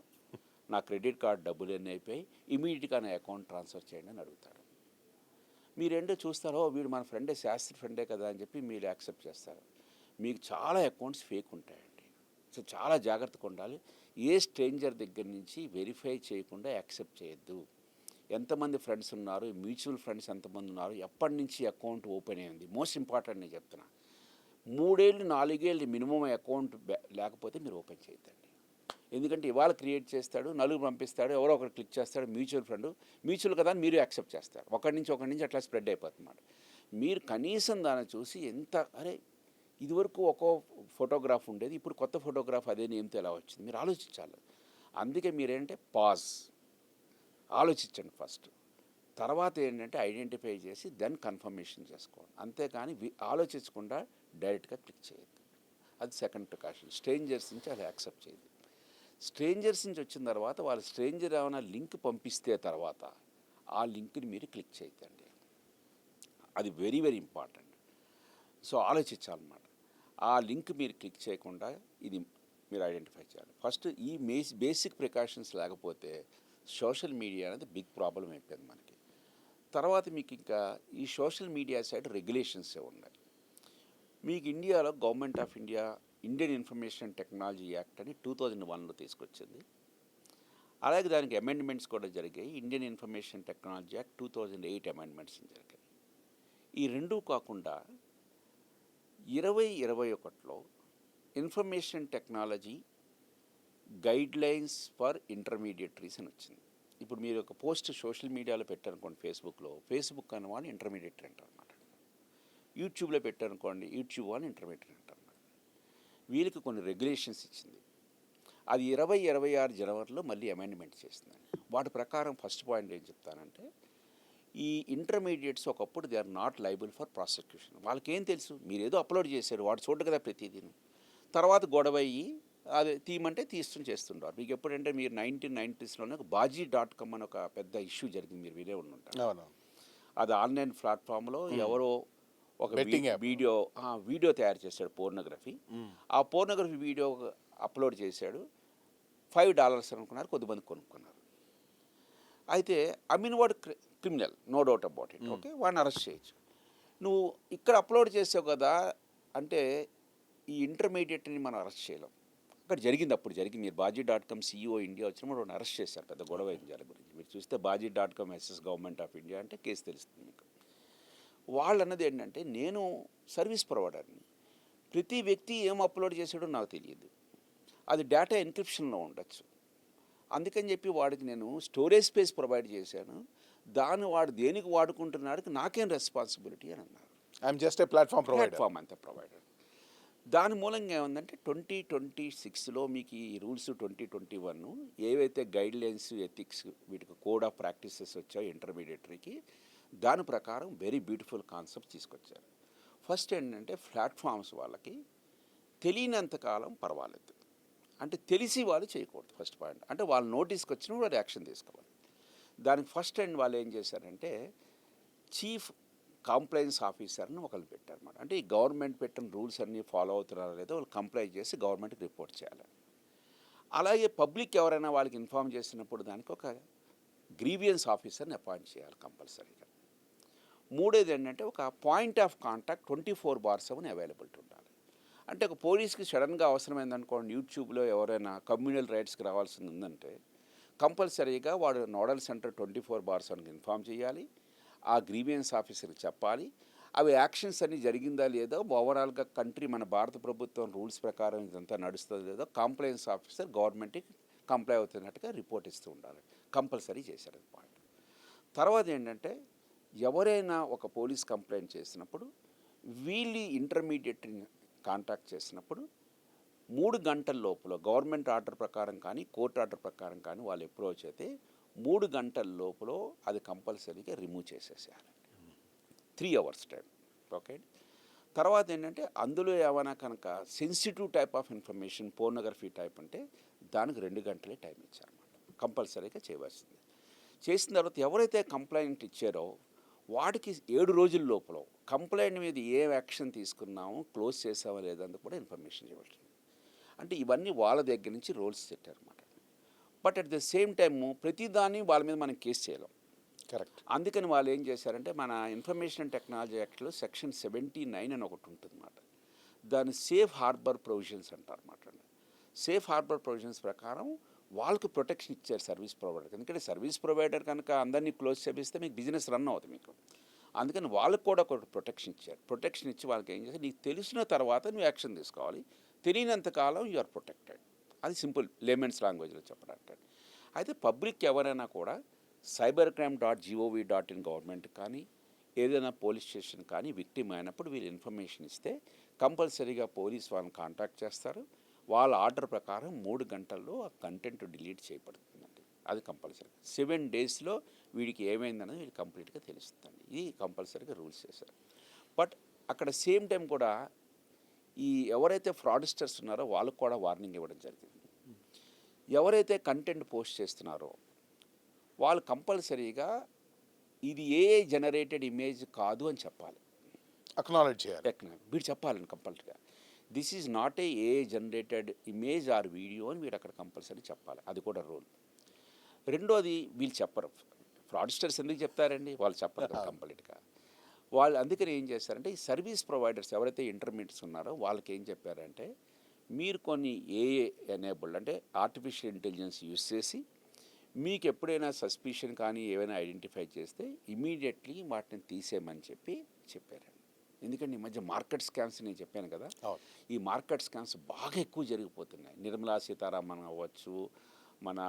నా క్రెడిట్ కార్డ్ డబ్బులు ఎన్ని అయిపోయి, ఇమీడియట్గా నా అకౌంట్ ట్రాన్స్ఫర్ చేయండి అని అడుగుతాడు. మీరేంటో చూస్తారో వీడు మన ఫ్రెండే, శాస్త్రి ఫ్రెండే కదా అని చెప్పి మీరు యాక్సెప్ట్ చేస్తారు. మీకు చాలా అకౌంట్స్ ఫేక్ ఉంటాయండి. సో చాలా జాగ్రత్తగా ఉండాలి. ఏ స్ట్రేంజర్ దగ్గర నుంచి వెరిఫై చేయకుండా యాక్సెప్ట్ చేయొద్దు. ఎంతమంది ఫ్రెండ్స్ ఉన్నారు, మ్యూచువల్ ఫ్రెండ్స్ ఎంతమంది ఉన్నారు, ఎప్పటి నుంచి అకౌంట్ ఓపెన్ అయింది, మోస్ట్ ఇంపార్టెంట్ నేను చెప్తున్నా. 3 ఏళ్ళు 4 ఏళ్ళు మినిమం అకౌంట్ లేకపోతే మీరు ఓపెన్ చేయొద్దండి. ఎందుకంటే ఇవాళ క్రియేట్ చేస్తాడు, నలుగురు పంపిస్తాడు, ఎవరో ఒకరు క్లిక్ చేస్తాడు, మ్యూచువల్ కదా అని మీరు యాక్సెప్ట్ చేస్తారు. ఒకరి నుంచి అట్లా స్ప్రెడ్ అయిపోతున్నమాట. మీరు కనీసం దాన్ని చూసి అరే ఇదివరకు ఒక్కో ఫోటోగ్రాఫ్ ఉండేది, ఇప్పుడు కొత్త ఫోటోగ్రాఫ్ అదే నేమ్తో ఎలా వచ్చింది మీరు ఆలోచించాలి. అందుకే మీరేంటే ఆలోచించండి ఫస్ట్. తర్వాత ఏంటంటే ఐడెంటిఫై చేసి దెన్ కన్ఫర్మేషన్ చేసుకోండి. అంతేకాని ఆలోచించకుండా డైరెక్ట్గా క్లిక్ చేయొద్దు. అది సెకండ్ ప్రికాషన్. స్ట్రేంజర్స్ నుంచి అది యాక్సెప్ట్ చేయదు. స్ట్రేంజర్స్ నుంచి వచ్చిన తర్వాత వాళ్ళు స్ట్రేంజర్ ఏమైనా లింక్ పంపిస్తే తర్వాత ఆ లింక్ని మీరు క్లిక్ చేయొద్దండి. అది వెరీ వెరీ ఇంపార్టెంట్. సో ఆలోచించాలన్నమాట. ఆ లింక్ మీరు క్లిక్ చేయకుండా ఇది మీరు ఐడెంటిఫై చేయాలి. ఫస్ట్ ఈ బేసిక్ ప్రికాషన్స్ లేకపోతే సోషల్ మీడియా అనేది బిగ్ ప్రాబ్లం అయిపోయింది మనకి. తర్వాత మీకు ఇంకా ఈ సోషల్ మీడియా సైడ్ రెగ్యులేషన్సే ఉన్నాయి. మీకు ఇండియాలో government of India Indian information technology act అని 2001లో తీసుకొచ్చింది. అలాగే దానికి అమెండ్మెంట్స్ కూడా జరిగాయి. Indian information technology act 2008 amendments జరిగాయి. ఈ రెండూ కాకుండా 2021లో ఇన్ఫర్మేషన్ టెక్నాలజీ గైడ్లైన్స్ ఫర్ ఇంటర్మీడియటరీస్ అని వచ్చింది. ఇప్పుడు మీరు ఒక పోస్ట్ సోషల్ మీడియాలో పెట్టారనుకోండి, ఫేస్బుక్ అన్న వాళ్ళు ఇంటర్మీడియటరీ అంటారు అన్నమాట. యూట్యూబ్లో పెట్టారనుకోండి, యూట్యూబ్ వాళ్ళు ఇంటర్మీడియటరీ అంటారు అన్నమాట. వీళ్ళకి కొన్ని రెగ్యులేషన్స్ ఇచ్చింది. అది 2026 జనవరిలో మళ్ళీ అమెండ్మెంట్ చేసిందండి. వాటి ప్రకారం ఫస్ట్ పాయింట్ ఏం చెప్తానంటే, ఈ ఇంటర్మీడియట్స్ ఒకప్పుడు they are not liable for prosecution. వాళ్ళకేం తెలుసు, మీరు ఏదో అప్లోడ్ చేశారు, వాడు చూడ కదా ప్రతిదీ. తర్వాత గొడవ అయ్యి అది తీయమంటే చేస్తుంటారు. మీకు ఎప్పుడంటే మీరు 1990స్లోనే Baji.com అని ఒక పెద్ద ఇష్యూ జరిగింది, మీరు వినే ఉంటారు. అది ఆన్లైన్ ప్లాట్ఫామ్లో ఎవరో ఒక వీడియో తయారు చేశాడు, పోర్నోగ్రఫీ. ఆ పోర్నోగ్రఫీ వీడియో అప్లోడ్ చేశాడు. $5 అనుకున్నారు, కొద్దిమంది కొనుక్కున్నారు. అయితే వాడు criminal, no doubt about it. Okay, వాడిని అరెస్ట్ చేయొచ్చు. నువ్వు ఇక్కడ అప్లోడ్ చేసావు కదా అంటే ఈ ఇంటర్మీడియట్ని మనం అరెస్ట్ చేయలేం. అక్కడ అప్పుడు జరిగింది. మీరు Baji.com CEO ఇండియా వచ్చినప్పుడు వాడిని అరెస్ట్ చేశారు. పెద్ద గొడవ అయింది దాని గురించి. మీరు చూస్తే Baji.com SS government of India అంటే కేసు తెలుస్తుంది మీకు. వాళ్ళు అన్నది ఏంటంటే, నేను సర్వీస్ ప్రొవైడర్ని, ప్రతి వ్యక్తి ఏం అప్లోడ్ చేసాడో నాకు తెలియదు, అది డేటా ఎన్క్రిప్షన్లో ఉండొచ్చు. అందుకని చెప్పి వాడికి నేను స్టోరేజ్ స్పేస్ ప్రొవైడ్ చేశాను, దాన్ని వాడు దేనికి వాడుకుంటున్నాడు నాకేం రెస్పాన్సిబిలిటీ అని అన్నారు. ఐఎమ్ జస్ట్ ఏ ప్లాట్ఫామ్ అంతే ప్రొవైడర్. దాని మూలంగా ఏముందంటే 2026లో మీకు ఈ రూల్స్ 2021 ఏవైతే గైడ్లైన్స్, ఎథిక్స్, వీటికి కోడ్ ఆఫ్ ప్రాక్టీసెస్ వచ్చాయో ఇంటర్మీడియటరీకి, దాని ప్రకారం వెరీ బ్యూటిఫుల్ కాన్సెప్ట్ తీసుకొచ్చారు. ఫస్ట్ ఏంటంటే ప్లాట్ఫామ్స్ వాళ్ళకి తెలియనంతకాలం పర్వాలేదు, అంటే తెలిసి వాళ్ళు చేయకూడదు. ఫస్ట్ పాయింట్ అంటే వాళ్ళు నోటీస్కి వచ్చినప్పుడు వాళ్ళు యాక్షన్ తీసుకోవాలి. దానికి ఫస్ట్ వాళ్ళు ఏం చేశారంటే చీఫ్ కంప్లైన్స్ ఆఫీసర్ని ఒకళ్ళు పెట్టారన్నమాట. అంటే ఈ గవర్నమెంట్ పెట్టిన రూల్స్ అన్నీ ఫాలో అవుతున్నారో లేదో వాళ్ళు కంప్లై చేసి గవర్నమెంట్కి రిపోర్ట్ చేయాలి. అలాగే పబ్లిక్ ఎవరైనా వాళ్ళకి ఇన్ఫామ్ చేసినప్పుడు దానికి ఒక గ్రీవియన్స్ ఆఫీసర్ని అపాయింట్ చేయాలి కంపల్సరీగా. మూడోది ఏంటంటే ఒక పాయింట్ ఆఫ్ కాంటాక్ట్ 24/7 అవైలబిలిటీ ఉండాలి. అంటే ఒక పోలీస్కి సడన్గా అవసరమైందనుకోండి, యూట్యూబ్లో ఎవరైనా కమ్యూనల్ రైట్స్కి రావాల్సింది ఉందంటే కంపల్సరీగా వాడు నోడల్ సెంటర్ 24/7 ఇన్ఫామ్ చేయాలి, ఆ గ్రీవియన్స్ ఆఫీసర్కి చెప్పాలి. అవి యాక్షన్స్ అన్నీ జరిగిందా లేదో, ఓవరాల్గా కంట్రీ మన భారత ప్రభుత్వం రూల్స్ ప్రకారం ఇదంతా నడుస్తుందో లేదో కంప్లైన్స్ ఆఫీసర్ గవర్నమెంట్కి కంప్లై అవుతున్నట్టుగా రిపోర్ట్ ఇస్తూ ఉండాలి. కంపల్సరీ చేశారు అది పాయింట్. తర్వాత ఏంటంటే ఎవరైనా ఒక పోలీస్ కంప్లైంట్ చేసినప్పుడు వీళ్ళు ఇంటర్మీడియట్ని కాంటాక్ట్ చేసినప్పుడు 3 గంటల లోపల గవర్నమెంట్ ఆర్డర్ ప్రకారం కానీ కోర్టు ఆర్డర్ ప్రకారం కానీ వాళ్ళు అప్రోచ్ అయితే 3 గంటల లోపల అది కంపల్సరీగా రిమూవ్ చేసేసేయాలి. 3 hours time. ఓకే. తర్వాత ఏంటంటే అందులో ఏమైనా కనుక sensitive type of information, pornography type అంటే దానికి 2 గంటలే టైం ఇచ్చారన్నమాట. కంపల్సరీగా చేయవలసింది. చేసిన తర్వాత ఎవరైతే కంప్లైంట్ ఇచ్చారో వాటికి 7 రోజుల లోపల కంప్లైంట్ మీద ఏ యాక్షన్ తీసుకున్నాము, క్లోజ్ చేసామా లేదంతా కూడా ఇన్ఫర్మేషన్ ఇవ్వాలి. అంటే ఇవన్నీ వాళ్ళ దగ్గర నుంచి రూల్స్ పెట్టారన్నమాట. But at the same time ప్రతిదాన్ని వాళ్ళ మీద మనం కేసు చేయలేం. కరెక్ట్. అందుకని వాళ్ళు ఏం చేశారంటే మన ఇన్ఫర్మేషన్ అండ్ టెక్నాలజీ యాక్ట్లో సెక్షన్ 79 అని ఒకటి ఉంటుంది అన్నమాట. దాన్ని సేఫ్ హార్బర్ ప్రొవిజన్స్ అంటారు అన్నమాట. సేఫ్ హార్బర్ ప్రొవిజన్స్ ప్రకారం వాళ్ళకి ప్రొటెక్షన్ ఇచ్చారు సర్వీస్ ప్రొవైడర్. ఎందుకంటే సర్వీస్ ప్రొవైడర్ కనుక అందరినీ క్లోజ్ చేపిస్తే మీకు బిజినెస్ రన్ అవుతుంది మీకు. అందుకని వాళ్ళకి కూడా ఒక ప్రొటెక్షన్ ఇచ్చారు. ప్రొటెక్షన్ ఇచ్చి వాళ్ళకి ఏం చేస్తారు, నీకు తెలిసిన తర్వాత నువ్వు యాక్షన్ తీసుకోవాలి, తెలియనంత కాలం యు ఆర్ ప్రొటెక్టెడ్. అది సింపుల్ లేమెన్స్ లాంగ్వేజ్లో చెప్పడానికి. అయితే పబ్లిక్ ఎవరైనా కూడా cybercrime.gov.in గవర్నమెంట్ కానీ ఏదైనా పోలీస్ స్టేషన్ కానీ విక్టిమ్ అయినప్పుడు వీళ్ళు ఇన్ఫర్మేషన్ ఇస్తే కంపల్సరీగా పోలీస్ వాళ్ళని కాంటాక్ట్ చేస్తారు. వాళ్ళ ఆర్డర్ ప్రకారం 3 గంటల్లో ఆ కంటెంట్ డిలీట్ చేయబడుతుందండి. అది కంపల్సరీ 7 డేస్లో వీడికి ఏమైందనేది వీళ్ళు కంప్లీట్గా తెలుస్తుందండి. ఇది కంపల్సరీగా రూల్స్ చేశారు. బట్ అక్కడ సేమ్ టైం కూడా ఈ ఎవరైతే ఫ్రాడ్స్టర్స్ ఉన్నారో వాళ్ళకు కూడా వార్నింగ్ ఇవ్వడం జరిగింది. ఎవరైతే కంటెంట్ పోస్ట్ చేస్తున్నారో వాళ్ళు కంపల్సరీగా ఇది ఏఐ జనరేటెడ్ ఇమేజ్ కాదు అని చెప్పాలి. అక్నాలెడ్జ్ చేయాలి. వీడు చెప్పాలని కంపల్సరీగా this is not a AI generated image or video అని వీడు అక్కడ కంపల్సరీ చెప్పాలి. అది కూడా రూల్. రెండోది వీళ్ళు చెప్పరు. ఫ్రాడ్స్టర్స్ ఎందుకు చెప్తారండి, వాళ్ళు చెప్పరు కంప్లీట్గా. వాళ్ళు అందుకని ఏం చేస్తారంటే ఈ సర్వీస్ ప్రొవైడర్స్ ఎవరైతే ఇంటర్మీడియట్స్ ఉన్నారో వాళ్ళకి ఏం చెప్పారంటే మీరు కొన్ని ఏఏ ఎనేబుల్డ్ అంటే ఆర్టిఫిషియల్ ఇంటెలిజెన్స్ యూస్ చేసి మీకు ఎప్పుడైనా సస్పిషన్ కానీ ఏమైనా ఐడెంటిఫై చేస్తే ఇమీడియట్లీ వాటిని తీసేయమని చెప్పారండి. ఎందుకంటే ఈ మధ్య మార్కెట్ స్కామ్స్ నేను చెప్పాను కదా, ఈ మార్కెట్ స్కామ్స్ బాగా ఎక్కువ జరిగిపోతున్నాయి. నిర్మలా సీతారామన్ అవ్వచ్చు, మన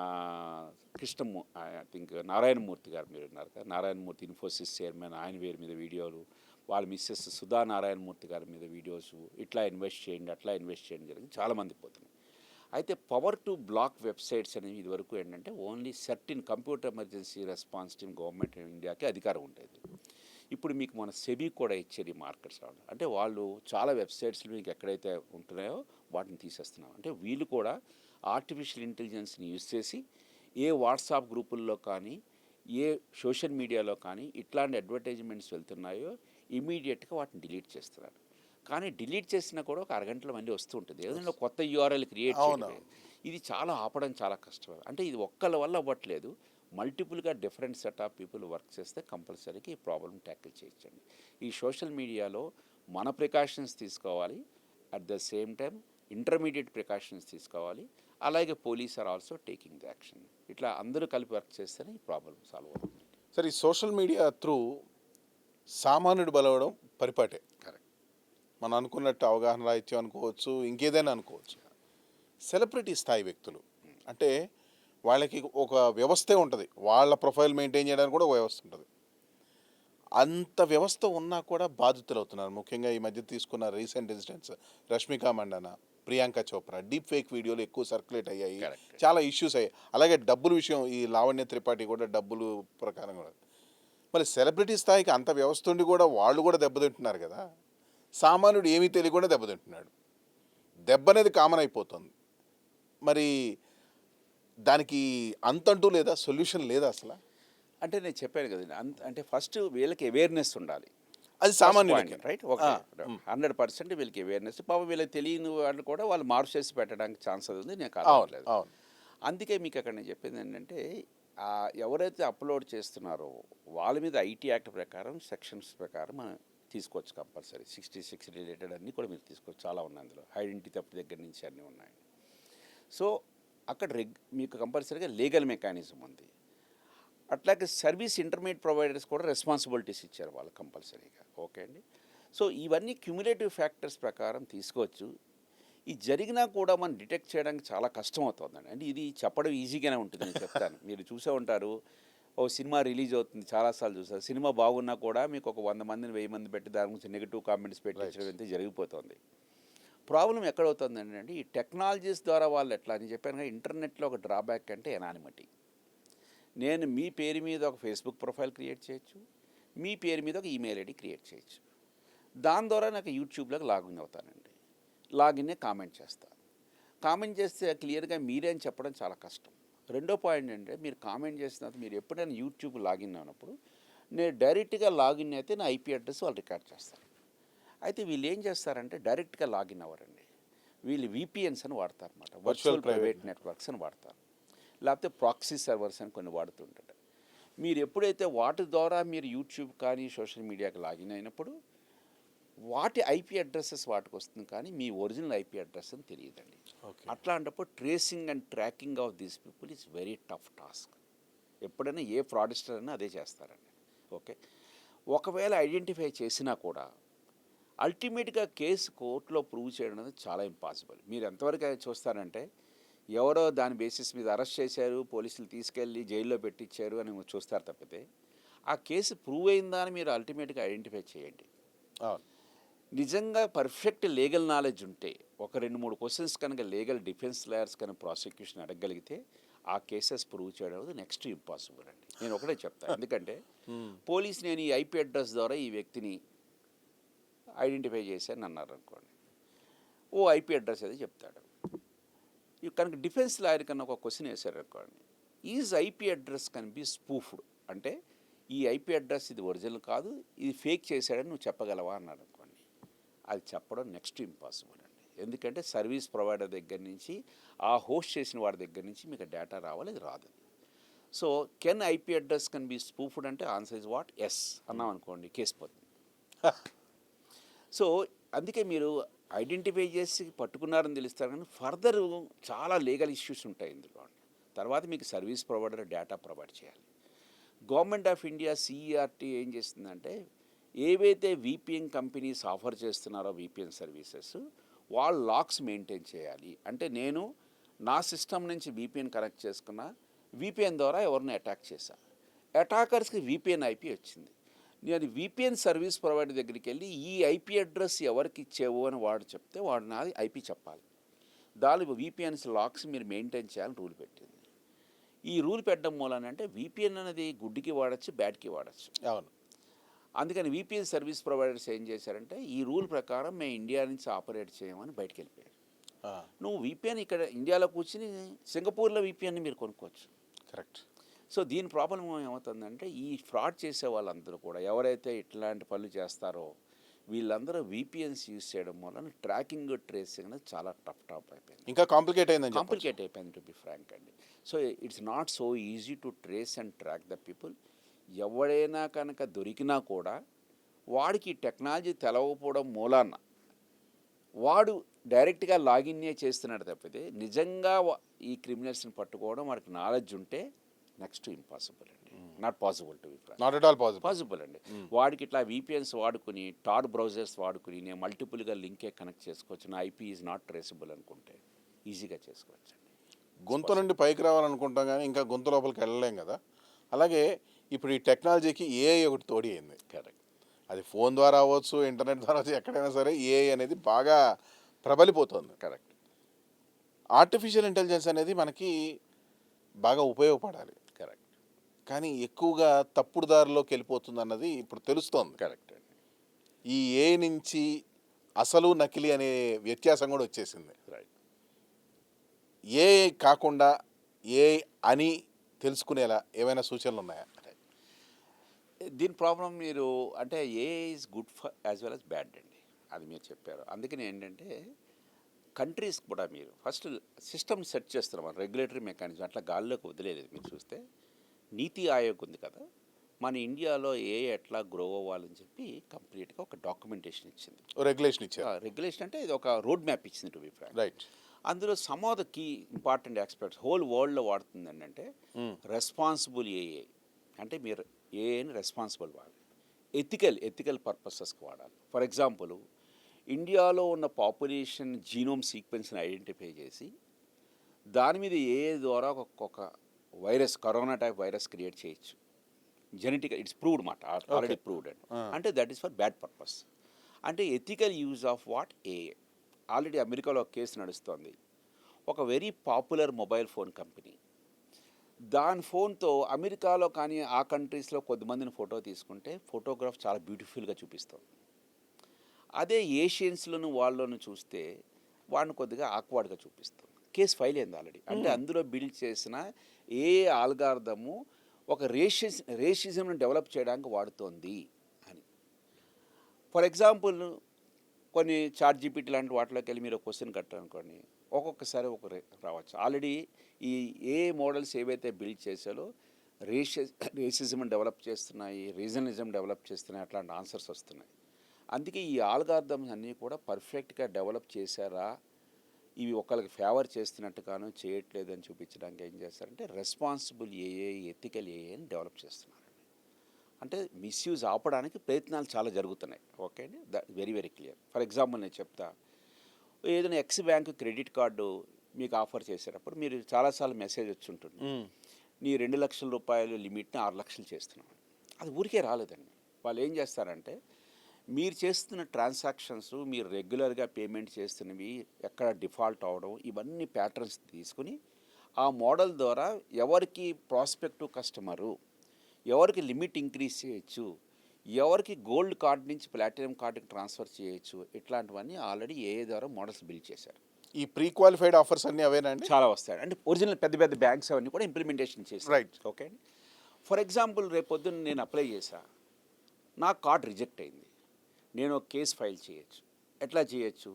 ఐ థింక్ నారాయణమూర్తి గారు మీరు ఉన్నారు కదా, నారాయణమూర్తి ఇన్ఫోసిస్ చైర్మన్, ఆయన పేరు మీద వీడియోలు, వాళ్ళ మిస్సెస్ సుధా నారాయణమూర్తి గారి మీద వీడియోస్, ఇట్లా ఇన్వెస్ట్ చేయండి అట్లా ఇన్వెస్ట్ చేయండి జరిగింది, చాలామంది పోతున్నాయి. అయితే పవర్ టు బ్లాక్ వెబ్సైట్స్ అనేవి ఇదివరకు ఏంటంటే only certain computer emergency response team government of ఇండియాకి అధికారం ఉండేది. ఇప్పుడు మీకు మన సెబీ కూడా ఇచ్చేది మార్కెట్స్ రావడం. అంటే వాళ్ళు చాలా వెబ్సైట్స్లో మీకు ఎక్కడైతే ఉంటున్నాయో వాటిని తీసేస్తున్నారు. అంటే వీళ్ళు కూడా ఆర్టిఫిషియల్ ఇంటెలిజెన్స్ని యూజ్ చేసి ఏ వాట్సాప్ గ్రూపుల్లో కానీ ఏ సోషల్ మీడియాలో కానీ ఇట్లాంటి అడ్వర్టైజ్మెంట్స్ వెళ్తున్నాయో ఇమీడియట్గా వాటిని డిలీట్ చేస్తున్నారు. కానీ డిలీట్ చేసినా కూడా ఒక అరగంటలో మళ్ళీ వస్తూ ఉంటుంది. ఏదైనా కొత్త యూఆర్ఎల్ క్రియేట్ చేయడం, ఇది చాలా ఆపడం చాలా కష్టం. అంటే ఇది ఒక్కళ్ళ వల్ల అవ్వట్లేదు, మల్టిపుల్గా different set of people work చేస్తే కంపల్సరీగా ఈ ప్రాబ్లం ట్యాకిల్ చేయొచ్చండి. ఈ సోషల్ మీడియాలో మన ప్రికాషన్స్ తీసుకోవాలి, at the same time intermediate precautions తీసుకోవాలి, అలాగే police are also taking the action. ఇట్లా అందరూ కలిపి వర్క్ చేస్తేనే ఈ ప్రాబ్లం సాల్వ్ అవుతుంది. సరే, ఈ సోషల్ మీడియా త్రూ సామాన్యుడు బలవడం పరిపాటే. కరెక్ట్. మనం అనుకున్నట్టు అవగాహన రాహిత్యం అనుకోవచ్చు, ఇంకేదైనా అనుకోవచ్చు. సెలబ్రిటీ స్థాయి వ్యక్తులు అంటే వాళ్ళకి ఒక వ్యవస్థే ఉంటుంది, వాళ్ళ ప్రొఫైల్ మెయింటైన్ చేయడానికి కూడా ఒక వ్యవస్థ ఉంటుంది. అంత వ్యవస్థ ఉన్నా కూడా బాధితులు అవుతున్నారు. ముఖ్యంగా ఈ మధ్య తీసుకున్న రీసెంట్ ఇన్సిడెంట్స్, రష్మిక మండన, ప్రియాంక చోప్రా డీప్ ఫేక్ వీడియోలు ఎక్కువ సర్క్యులేట్ అయ్యాయి, చాలా ఇష్యూస్ అయ్యాయి. అలాగే డబ్బుల విషయం, ఈ లావణ్య త్రిపాఠి కూడా డబ్బులు ప్రకారం కూడా. మరి సెలబ్రిటీ స్థాయికి అంత వ్యవస్థ ఉండి కూడా వాళ్ళు కూడా దెబ్బతింటున్నారు కదా. సామాన్యుడు ఏమీ తెలియకుండా దెబ్బతింటున్నాడు. దెబ్బ అనేది కామన్ అయిపోతుంది. మరి దానికి అంతంటూ లేదా, సొల్యూషన్ లేదా అసలు? అంటే నేను చెప్పాను కదండి, అంటే ఫస్ట్ వీళ్ళకి అవేర్నెస్ ఉండాలి. అది సామాన్యుడికి రైట్. ఓకే, 100% వీళ్ళకి అవేర్నెస్. పాపం వీళ్ళకి తెలియని వాళ్ళు కూడా వాళ్ళు మార్పు చేసి పెట్టడానికి ఛాన్స్ ఉంది, నేను కాదు. అందుకే మీకు అక్కడ నేను చెప్పింది ఏంటంటే ఎవరైతే అప్లోడ్ చేస్తున్నారో వాళ్ళ మీద ఐటీ యాక్ట్ ప్రకారం సెక్షన్స్ ప్రకారం మనం తీసుకోవచ్చు కంపల్సరీ. 66 రిలేటెడ్ అన్నీ కూడా మీరు తీసుకోవచ్చు, చాలా ఉన్నాయి అందులో. ఐడెంటిటీ థెఫ్ట్ దగ్గర నుంచి అన్నీ ఉన్నాయి. సో అక్కడ మీకు కంపల్సరీగా లీగల్ మెకానిజం ఉంది. అట్లాగే సర్వీస్ ఇంటర్మీడియట్ ప్రొవైడర్స్ కూడా రెస్పాన్సిబిలిటీస్ ఇచ్చారు వాళ్ళు కంపల్సరీగా. ఓకే అండి. సో ఇవన్నీ క్యుములేటివ్ ఫ్యాక్టర్స్ ప్రకారం తీసుకోవచ్చు. ఇది జరిగినా కూడా మనం డిటెక్ట్ చేయడానికి చాలా కష్టం అవుతుందండి. అంటే ఇది చెప్పడం ఈజీగానే ఉంటుంది, నేను చెప్తాను. మీరు చూసే ఉంటారు, ఓ సినిమా రిలీజ్ అవుతుంది, చాలాసార్లు చూసారు. సినిమా బాగున్నా కూడా మీకు ఒక 100 మందిని 1000 మంది పెట్టి దాని గురించి నెగిటివ్ కామెంట్స్ పెట్టించడం అయితే జరిగిపోతుంది. ప్రాబ్లం ఎక్కడవుతుందండి అంటే ఈ టెక్నాలజీస్ ద్వారా వాళ్ళు ఎట్లా అని చెప్పాను కదా, ఇంటర్నెట్లో ఒక డ్రాబ్యాక్ అంటే ఎనానిమిటీ. నేను మీ పేరు మీద ఒక ఫేస్బుక్ ప్రొఫైల్ క్రియేట్ చేయొచ్చు, మీ పేరు మీద ఒక ఈమెయిల్ ఐడి క్రియేట్ చేయొచ్చు. దాని ద్వారా నాకు యూట్యూబ్లోకి లాగిన్ అవుతానండి. లాగిన్నే కామెంట్ చేస్తాను. కామెంట్ చేస్తే క్లియర్గా మీరే అని చెప్పడం చాలా కష్టం. రెండో పాయింట్ అంటే మీరు కామెంట్ చేసిన తర్వాత మీరు ఎప్పుడైనా యూట్యూబ్ లాగిన్ అయినప్పుడు నేను డైరెక్ట్గా లాగిన్ అయితే నా ఐపీ అడ్రస్ వాళ్ళు రికార్డ్ చేస్తారు. అయితే వీళ్ళు ఏం చేస్తారంటే డైరెక్ట్గా లాగిన్ అవ్వరండి. వీళ్ళు విపిఎన్స్ అని వాడతారు అనమాట, వర్చువల్ ప్రైవేట్ నెట్వర్క్స్ అని వాడతారు, లేకపోతే ప్రాక్సీ సర్వర్స్ అని కొన్ని వాడుతుంటారు. మీరు ఎప్పుడైతే వాటి ద్వారా మీరు యూట్యూబ్ కానీ సోషల్ మీడియాకి లాగిన్ అయినప్పుడు వాటి ఐపీ అడ్రస్సెస్ వాటికి వస్తుంది, కానీ మీ ఒరిజినల్ ఐపీ అడ్రస్ అని తెలియదండి. అట్లాంటప్పుడు tracing and tracking of these people is very tough task. ఎప్పుడైనా ఏ ఫ్రాడిస్టర్ అయినా అదే చేస్తారండి. ఓకే, ఒకవేళ ఐడెంటిఫై చేసినా కూడా అల్టిమేట్గా కేసు కోర్టులో ప్రూవ్ చేయడం అనేది చాలా ఇంపాసిబుల్. మీరు ఎంతవరకు చూస్తారంటే ఎవరో దాని బేసిస్ మీద అరెస్ట్ చేశారు, పోలీసులు తీసుకెళ్ళి జైల్లో పెట్టించారు అని చూస్తారు తప్పితే ఆ కేసు ప్రూవ్ అయిందా అని మీరు అల్టిమేట్గా ఐడెంటిఫై చేయండి. నిజంగా పర్ఫెక్ట్ లీగల్ నాలెడ్జ్ ఉంటే ఒక 2-3 క్వశ్చన్స్ కనుక లీగల్ డిఫెన్స్ లాయర్స్ కనుక ప్రాసిక్యూషన్ అడగగలిగితే ఆ కేసెస్ ప్రూవ్ చేయడం అనేది నెక్స్ట్ ఇంపాసిబుల్ అండి. నేను ఒకటే చెప్తాను, ఎందుకంటే పోలీస్ నేను ఈ ఐపీ అడ్రస్ ద్వారా ఈ వ్యక్తిని ఐడెంటిఫై చేశాను అన్నారు అనుకోండి, ఓ ఐపీ అడ్రస్ అది చెప్తాడు. కనుక డిఫెన్స్ లాయర్ కన్నా ఒక క్వశ్చన్ వేశారు అనుకోండి, is IP address can be spoofed, అంటే ఈ ఐపీ అడ్రస్ ఇది ఒరిజినల్ కాదు, ఇది ఫేక్ చేశాడని నువ్వు చెప్పగలవా అన్నాడు అనుకోండి, అది చెప్పడం నెక్స్ట్ ఇంపాసిబుల్ అండి. ఎందుకంటే సర్వీస్ ప్రొవైడర్ దగ్గర నుంచి ఆ హోస్ట్ చేసిన వాడి దగ్గర నుంచి మీకు డేటా రావాలి, అది రాదు. So can IP address can be spoofed అంటే ఆన్సర్ ఇస్ వాట్, ఎస్ అన్నాం అనుకోండి, కేసు పోతుంది. సో అందుకే మీరు ఐడెంటిఫై చేసి పట్టుకున్నారని తెలుస్తారు, కానీ ఫర్దర్ చాలా లీగల్ ఇష్యూస్ ఉంటాయి ఇందులో. తర్వాత మీకు సర్వీస్ ప్రొవైడర్ డేటా ప్రొవైడ్ చేయాలి. గవర్నమెంట్ ఆఫ్ ఇండియా సిఈఆర్టీ ఏం చేస్తుందంటే ఏవైతే విపిఎన్ కంపెనీస్ ఆఫర్ చేస్తున్నారో విపిఎన్ సర్వీసెస్ వాళ్ళు లాక్స్ మెయింటైన్ చేయాలి. అంటే నేను నా సిస్టమ్ నుంచి విపిఎన్ కనెక్ట్ చేసుకున్న, విపిఎన్ ద్వారా ఎవరిని అటాక్ చేశా, అటాకర్స్కి విపిఎన్ ఐపీ వచ్చింది, నేను విపిఎన్ సర్వీస్ ప్రొవైడర్ దగ్గరికి వెళ్ళి ఈ ఐపీ అడ్రస్ ఎవరికి ఇచ్చేవు అని వాడు చెప్తే వాడు నాది ఐపీ చెప్పాలి. దాని విపిఎన్స్ లాక్స్ మీరు మెయింటైన్ చేయాలని రూల్ పెట్టింది. ఈ రూల్ పెట్టడం మూలనంటే విపిఎన్ అనేది గుడ్డికి వాడచ్చు, బ్యాడ్కి వాడచ్చు. అవును. అందుకని విపిఎన్ సర్వీస్ ప్రొవైడర్స్ ఏం చేశారంటే ఈ రూల్ ప్రకారం మేము ఇండియా నుంచి ఆపరేట్ చేయమని బయటకు వెళ్ళిపోయారు. నువ్వు విపిఎన్ ఇక్కడ ఇండియాలో కూర్చుని సింగపూర్లో విపిఎన్ని మీరు కొనుక్కోవచ్చు. కరెక్ట్. సో దీని ప్రాబ్లం ఏమవుతుందంటే ఈ ఫ్రాడ్ చేసే వాళ్ళందరూ కూడా ఎవరైతే ఇట్లాంటి పనులు చేస్తారో వీళ్ళందరూ విపిఎన్స్ యూజ్ చేయడం వలన ట్రాకింగ్ ట్రేసింగ్ అనేది చాలా టఫ్ అయిపోయింది, ఇంకా కాంప్లికేట్ అయిపోయింది టు బి ఫ్రాంక్ అండి. So it's not so easy to trace and track the people. ఎవడైనా కనుక దొరికినా కూడా వాడికి టెక్నాలజీ తెలవకపోవడం మూలాన వాడు డైరెక్ట్గా లాగిన్నే చేస్తున్నాడు తప్పితే నిజంగా ఈ క్రిమినల్స్ని పట్టుకోవడం వాడికి నాలెడ్జ్ ఉంటే నెక్స్ట్ ఇంపాసిబుల్ అండి, not possible to be frank, not at all possible అండి. వాడికి ఇట్లా విపిఎన్స్ వాడుకుని టార్ బ్రౌజర్స్ వాడుకుని నేను మల్టిపుల్గా లింకే కనెక్ట్ చేసుకోవచ్చు, నా ఐపీ ఈజ్ నాట్ ట్రేసబుల్ అనుకుంటే ఈజీగా చేసుకోవచ్చు అండి. గొంతు నుండి పైకి రావాలనుకుంటాం కానీ ఇంకా గొంతు లోపలికి వెళ్ళలేం కదా. అలాగే ఇప్పుడు ఈ టెక్నాలజీకి ఏఐ ఒకటి తోడి అయింది. కరెక్ట్. అది ఫోన్ ద్వారా అవ్వచ్చు, ఇంటర్నెట్ ద్వారా అవ్వచ్చు, ఎక్కడైనా సరే ఏఐ అనేది బాగా ప్రబలిపోతుంది. కరెక్ట్. ఆర్టిఫిషియల్ ఇంటెలిజెన్స్ అనేది మనకి బాగా ఉపయోగపడాలి. కరెక్ట్. కానీ ఎక్కువగా తప్పుడు దారిలోకి వెళ్ళిపోతుంది అన్నది ఇప్పుడు తెలుస్తోంది. కరెక్ట్ అండి. ఈ ఏఐ నుంచి అసలు నకిలీ అనే వ్యత్యాసం కూడా వచ్చేసింది. రైట్. ఏఐ కాకుండా ఏఐ అని తెలుసుకునేలా ఏమైనా సూచనలు ఉన్నాయా? దీని ప్రాబ్లం మీరు అంటే AI is good for as well as bad అండి, అది మీరు చెప్పారు. అందుకని ఏంటంటే కంట్రీస్ కూడా మీరు ఫస్ట్ సిస్టమ్ సెట్ చేస్తున్నాం, రెగ్యులేటరీ మెకానిజం అట్లా గాల్లోకి వదిలేదు. మీరు చూస్తే నీతి ఆయోగ్ ఉంది కదా, మన ఇండియాలో ఏఐ ఎట్లా గ్రో అవ్వాలని చెప్పి కంప్లీట్గా ఒక డాక్యుమెంటేషన్ ఇచ్చింది, రెగ్యులేషన్ ఇచ్చారు. రెగ్యులేషన్ అంటే ఇది ఒక రోడ్ మ్యాప్ ఇచ్చింది టు బి ఫ్రాంక్. రైట్. అందులో some of the key important aspects whole వరల్డ్లో వాడుతుంది ఏంటంటే రెస్పాన్సిబుల్ ఏఐ, అంటే మీరు ఏఐని రెస్పాన్సిబుల్ వాడాలి, ఎథికల్ పర్పసెస్కి వాడాలి. ఫర్ ఎగ్జాంపుల్ ఇండియాలో ఉన్న పాపులేషన్ జీనోమ్ సీక్వెన్స్ని ఐడెంటిఫై చేసి దాని మీద ఏఐ ద్వారా ఒక virus, corona type virus create చేయొచ్చు. జెనెటిక్ ఇట్స్ ప్రూవ్డ్ మాట, ఆల్రెడీ ప్రూవ్డ్ అండ్ అంటే that is for bad purpose. అంటే ethical use of what AI. Already అమెరికాలో ఒక కేసు నడుస్తోంది. ఒక very popular mobile phone company దాని ఫోన్తో అమెరికాలో కానీ ఆ కంట్రీస్లో కొద్దిమందిని ఫోటో తీసుకుంటే ఫోటోగ్రాఫ్ చాలా బ్యూటిఫుల్గా చూపిస్తుంది. అదే ఏషియన్స్లోను వాళ్ళను చూస్తే వాడిని కొద్దిగా ఆక్వర్డ్గా చూపిస్తుంది. కేసు ఫైల్ అయింది ఆల్రెడీ. అంటే అందులో బిల్డ్ చేసిన ఏ ఆల్గారిథము ఒక రేషిజంను డెవలప్ చేయడానికి వాడుతోంది అని. ఫర్ ఎగ్జాంపుల్ కొన్ని చాట్ జీపీటీ లాంటి వాటిలోకి వెళ్ళి మీరు ఒక క్వశ్చన్ కట్టారనుకోండి, ఒక్కొక్కసారి రావచ్చు. ఆల్రెడీ ఈ ఏ మోడల్స్ ఏవైతే బిల్డ్ చేశారో రేసిజం డెవలప్ చేస్తున్నాయి, రీజనలిజం డెవలప్ చేస్తున్నాయి, అట్లాంటి ఆన్సర్స్ వస్తున్నాయి. అందుకే ఈ ఆల్గారిథమ్స్ అన్నీ కూడా పర్ఫెక్ట్గా డెవలప్ చేశారా, ఇవి ఒకరికి ఫేవర్ చేస్తున్నట్టుగాను చేయట్లేదు అని చూపించడానికి ఏం చేస్తారంటే రెస్పాన్సిబుల్ ఏఏ, ఎథికల్ ఏఏ అని డెవలప్ చేస్తున్నారు. అంటే మిస్యూజ్ ఆపడానికి ప్రయత్నాలు చాలా జరుగుతున్నాయి. ఓకే అండి, very very clear. For example నేను చెప్తా, ఏదైనా ఎక్స్ బ్యాంక్ క్రెడిట్ కార్డు మీకు ఆఫర్ చేసేటప్పుడు మీరు చాలాసార్లు మెసేజ్ వచ్చి ఉంటుంది, నీ 2 లక్షల రూపాయలు లిమిట్ని 6 లక్షలు చేస్తున్నాం. అది ఊరికే రాలేదండి. వాళ్ళు ఏం చేస్తారంటే మీరు చేస్తున్న ట్రాన్సాక్షన్స్, మీరు రెగ్యులర్గా పేమెంట్ చేస్తున్నవి ఎక్కడ డిఫాల్ట్ అవడం, ఇవన్నీ ప్యాటర్న్స్ తీసుకుని ఆ మోడల్ ద్వారా ఎవరికి ప్రాస్పెక్టివ్ కస్టమరు, ఎవరికి లిమిట్ ఇంక్రీజ్ చేయొచ్చు, ఎవరికి గోల్డ్ కార్డ్ నుంచి ప్లాటినం కార్డుకి ట్రాన్స్ఫర్ చేయొచ్చు, ఇట్లాంటివన్నీ ఆల్రెడీ ఏఏ ద్వారా మోడల్స్ బిల్డ్ చేశారు. ఈ ప్రీ క్వాలిఫైడ్ ఆఫర్స్ అన్నీ అవేనండి? చాలా వస్తాయి. అంటే ఒరిజినల్ పెద్ద పెద్ద బ్యాంక్స్ అవన్నీ కూడా ఇంప్లిమెంటేషన్ చేశారు. రైట్. ఓకే అండి. ఫర్ ఎగ్జాంపుల్ రేపు పొద్దున్న నేను అప్లై చేశా, నా కార్డ్ రిజెక్ట్ అయింది, నేను ఒక కేసు ఫైల్ చేయొచ్చు. ఎట్లా చేయొచ్చు?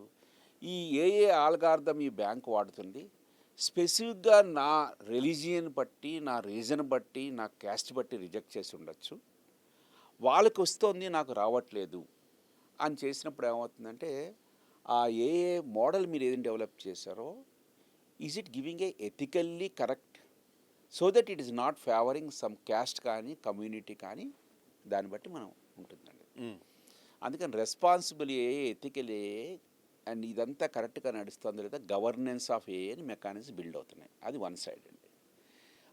ఈ ఏఏ ఆల్గారిథం ఈ బ్యాంక్ వాడుతుంది, స్పెసిఫిక్గా నా రిలీజియన్ బట్టి, నా రీజన్ బట్టి, నా క్యాస్ట్ బట్టి రిజెక్ట్ చేసి ఉండొచ్చు. వాళ్ళకి వస్తుంది, నాకు రావట్లేదు అని చేసినప్పుడు ఏమవుతుందంటే ఆ ఏఏ మోడల్ మీరు ఏదైనా డెవలప్ చేశారో is it giving a ethically correct, so that it is not favouring some caste కానీ కమ్యూనిటీ కానీ, దాన్ని బట్టి మనం ఉంటుందండి. అందుకని రెస్పాన్సిబుల్ ఏఏ, ఎథికల్ ఏఏ అండ్ ఇదంతా కరెక్ట్గా నడుస్తుంది లేదా గవర్నెన్స్ ఆఫ్ ఏఏ అని మెకానిజం బిల్డ్ అవుతున్నాయి. అది వన్ సైడ్ అండి.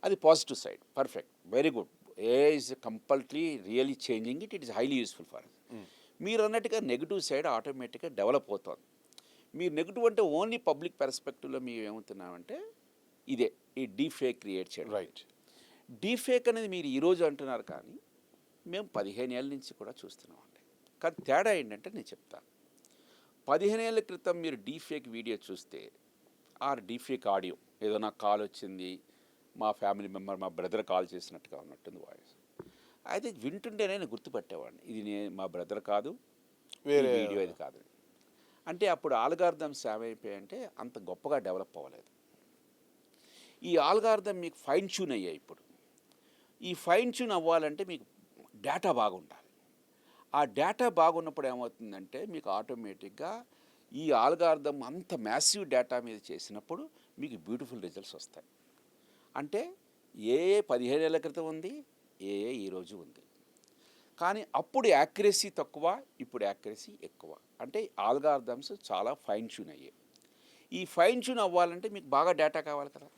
అది positive side. Perfect, very good. AI is compulsory really changing it is highly useful for us. మీరు అన్నట్టుగా నెగిటివ్ సైడ్ ఆటోమేటిక్గా డెవలప్ అవుతుంది. మీరు నెగిటివ్ అంటే ఓన్లీ పబ్లిక్ పర్స్పెక్టివ్లో మేము ఏమవుతున్నామంటే ఇదే ఈ డీఫేక్ క్రియేట్ చేయడం. రైట్. డీఫేక్ అనేది మీరు ఈరోజు అంటున్నారు, కానీ మేము 15 ఏళ్ళ నుంచి కూడా చూస్తున్నామండి. కానీ తేడా ఏంటంటే నేను చెప్తాను. 15 ఏళ్ళ క్రితం మీరు డీఫేక్ వీడియో చూస్తే ఆర్ డీఫేక్ ఆడియో, ఏదో నాకు కాల్ వచ్చింది, మా ఫ్యామిలీ మెంబర్, మా బ్రదర్ కాల్ చేసినట్టుగా ఉన్నట్టుంది వాయిస్, అయితే వింటుంటే నేను గుర్తుపట్టేవాడిని, ఇది మా బ్రదర్ కాదు, వేరే వీడియో ఇది కాదు. అంటే అప్పుడు ఆల్గారిథమ్స్ ఏమైపోయాయంటే అంత గొప్పగా డెవలప్ అవ్వలేదు. ఈ ఆల్గారిథం మీకు ఫైన్ ట్యూన్ అయ్యాయి. ఇప్పుడు ఈ ఫైన్ ట్యూన్ అవ్వాలంటే మీకు డేటా బాగుండాలి. ఆ డేటా బాగున్నప్పుడు ఏమవుతుందంటే మీకు ఆటోమేటిక్గా ఈ ఆల్గారిథం అంత మ్యాసివ్ డేటా మీద చేసినప్పుడు మీకు బ్యూటిఫుల్ రిజల్ట్స్ వస్తాయి. అంటే ఏ 15 ఏళ్ళ క్రితం ఉంది, ఏ ఈరోజు ఉంది. కానీ అప్పుడు యాక్యురసీ తక్కువ, ఇప్పుడు యాక్యురసీ ఎక్కువ. అంటే ఆల్గారిథమ్స్ చాలా ఫైన్ ట్యూన్ అయ్యాయి. ఈ ఫైన్ ట్యూన్ అవ్వాలంటే మీకు బాగా డేటా కావాలి కదా.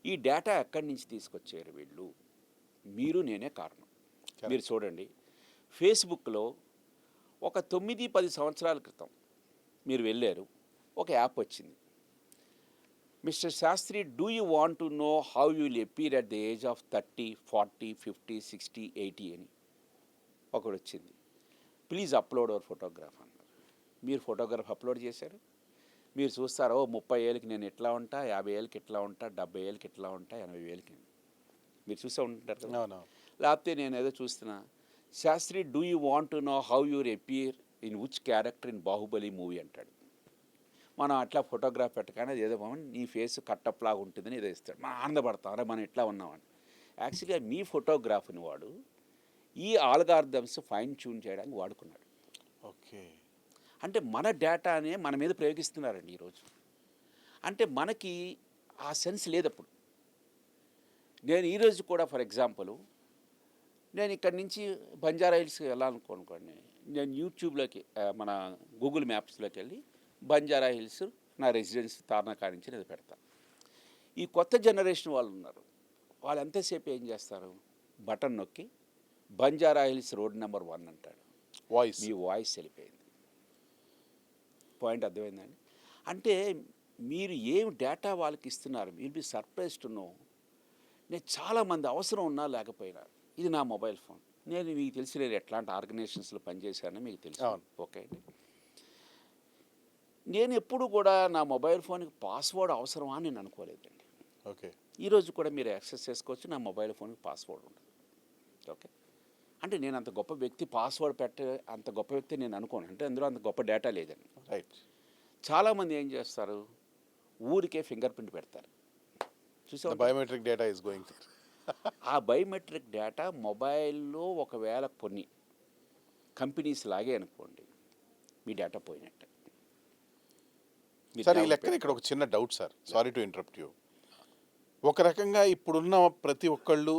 ఈ డేటా ఎక్కడి నుంచి తీసుకొచ్చారు వీళ్ళు? మీరు నేనే కారణం. మీరు చూడండి, ఫేస్బుక్లో ఒక 9-10 సంవత్సరాల క్రితం మీరు వెళ్ళారు, ఒక యాప్ వచ్చింది, mister Sastri, do you want to know how you will appear at the age of 30, 40, 50, 60, 80 అని ఒకటి వచ్చింది. ప్లీజ్ అప్లోడ్ అవర్ ఫోటోగ్రాఫ్ అన్నారు. మీరు ఫోటోగ్రాఫ్ అప్లోడ్ చేశారు. మీరు చూస్తారో 30 ఏళ్ళకి నేను ఎట్లా ఉంటా, 50 ఏళ్ళకి ఎట్లా ఉంటా, 70 ఏళ్ళకి ఎట్లా ఉంటా, 80 ఏళ్ళకి మీరు చూసే ఉంటారు కదా. లేకపోతే నేను ఏదో చూస్తున్నా, Sastri, do you want to know how your appear in which character in Baahubali movie అంటాడు. మనం అట్లా ఫోటోగ్రాఫ్ పెట్టగానే ఏదో నీ ఫేస్ కట్టప్ లాగా ఉంటుందని ఏదో ఇస్తాడు. మనం ఆనందపడతాం, అరే మనం ఎట్లా ఉన్నామని. యాక్చువల్గా మీ ఫోటోగ్రాఫ్ని వాడు ఈ ఆల్గారిథమ్స్ ఫైన్ ట్యూన్ చేయడానికి వాడుకున్నాడు. ఓకే. అంటే మన డేటానే మన మీద ప్రయోగిస్తున్నారండి ఈరోజు. అంటే మనకి ఆ సెన్స్ లేదు. అప్పుడు నేను ఈరోజు కూడా ఫర్ ఎగ్జాంపుల్ నేను ఇక్కడి నుంచి బంజారా హిల్స్కి వెళ్ళాలనుకోనుకోండి, నేను యూట్యూబ్లోకి మన గూగుల్ మ్యాప్స్లోకి వెళ్ళి బంజారా హిల్స్ నా రెసిడెన్స్ తార్నాకా నుంచి నేను పెడతాను. ఈ కొత్త జనరేషన్ వాళ్ళు ఉన్నారు, వాళ్ళు ఎంతసేపు ఏం చేస్తారు, బటన్ నొక్కి బంజారా హిల్స్ రోడ్ నెంబర్ 1 అంటాడు. మీ వాయిస్ వెళ్ళిపోయింది. పాయింట్ అర్థమైందండి? అంటే మీరు ఏం డేటా వాళ్ళకి ఇస్తున్నారు, మీరు బి సర్ప్రైజ్ టు నో. నేను చాలామంది అవసరం ఉన్నా లేకపోయినా, ఇది నా మొబైల్ ఫోన్, నేను మీకు తెలిసి నేను ఎట్లాంటి ఆర్గనైజేషన్స్లో పనిచేశానని మీకు తెలుసు. ఓకే అండి, నేను ఎప్పుడు కూడా నా మొబైల్ ఫోన్కి పాస్వర్డ్ అవసరమా అని నేను అనుకోలేదండి. ఓకే. ఈరోజు కూడా మీరు యాక్సెస్ చేసుకోవచ్చు, నా మొబైల్ ఫోన్కి పాస్వర్డ్ ఉండదు. ఓకే, అంటే నేను అంత గొప్ప వ్యక్తి పాస్వర్డ్ పెట్టే అంత గొప్ప వ్యక్తి నేను అనుకోను, అంటే అందులో అంత గొప్ప డేటా లేదని. రైట్. చాలామంది ఏం చేస్తారు, ఊరికే ఫింగర్ ప్రింట్ పెడతారు. చూసా బయోమెట్రిక్ డేటా ఈస్ గోయింగ్. ఆ బయోమెట్రిక్ డేటా మొబైల్లో ఒకవేళ కొన్ని కంపెనీస్ లాగే అనుకోండి, మీ డేటా పోయినట్టే. మీరు సార్ ఈ జాగ్రత్త లెక్కన ఇక్కడ ఒక చిన్న doubt sir, sorry to interrupt you. ఒక రకంగా ఇప్పుడున్న ప్రతి ఒక్కళ్ళు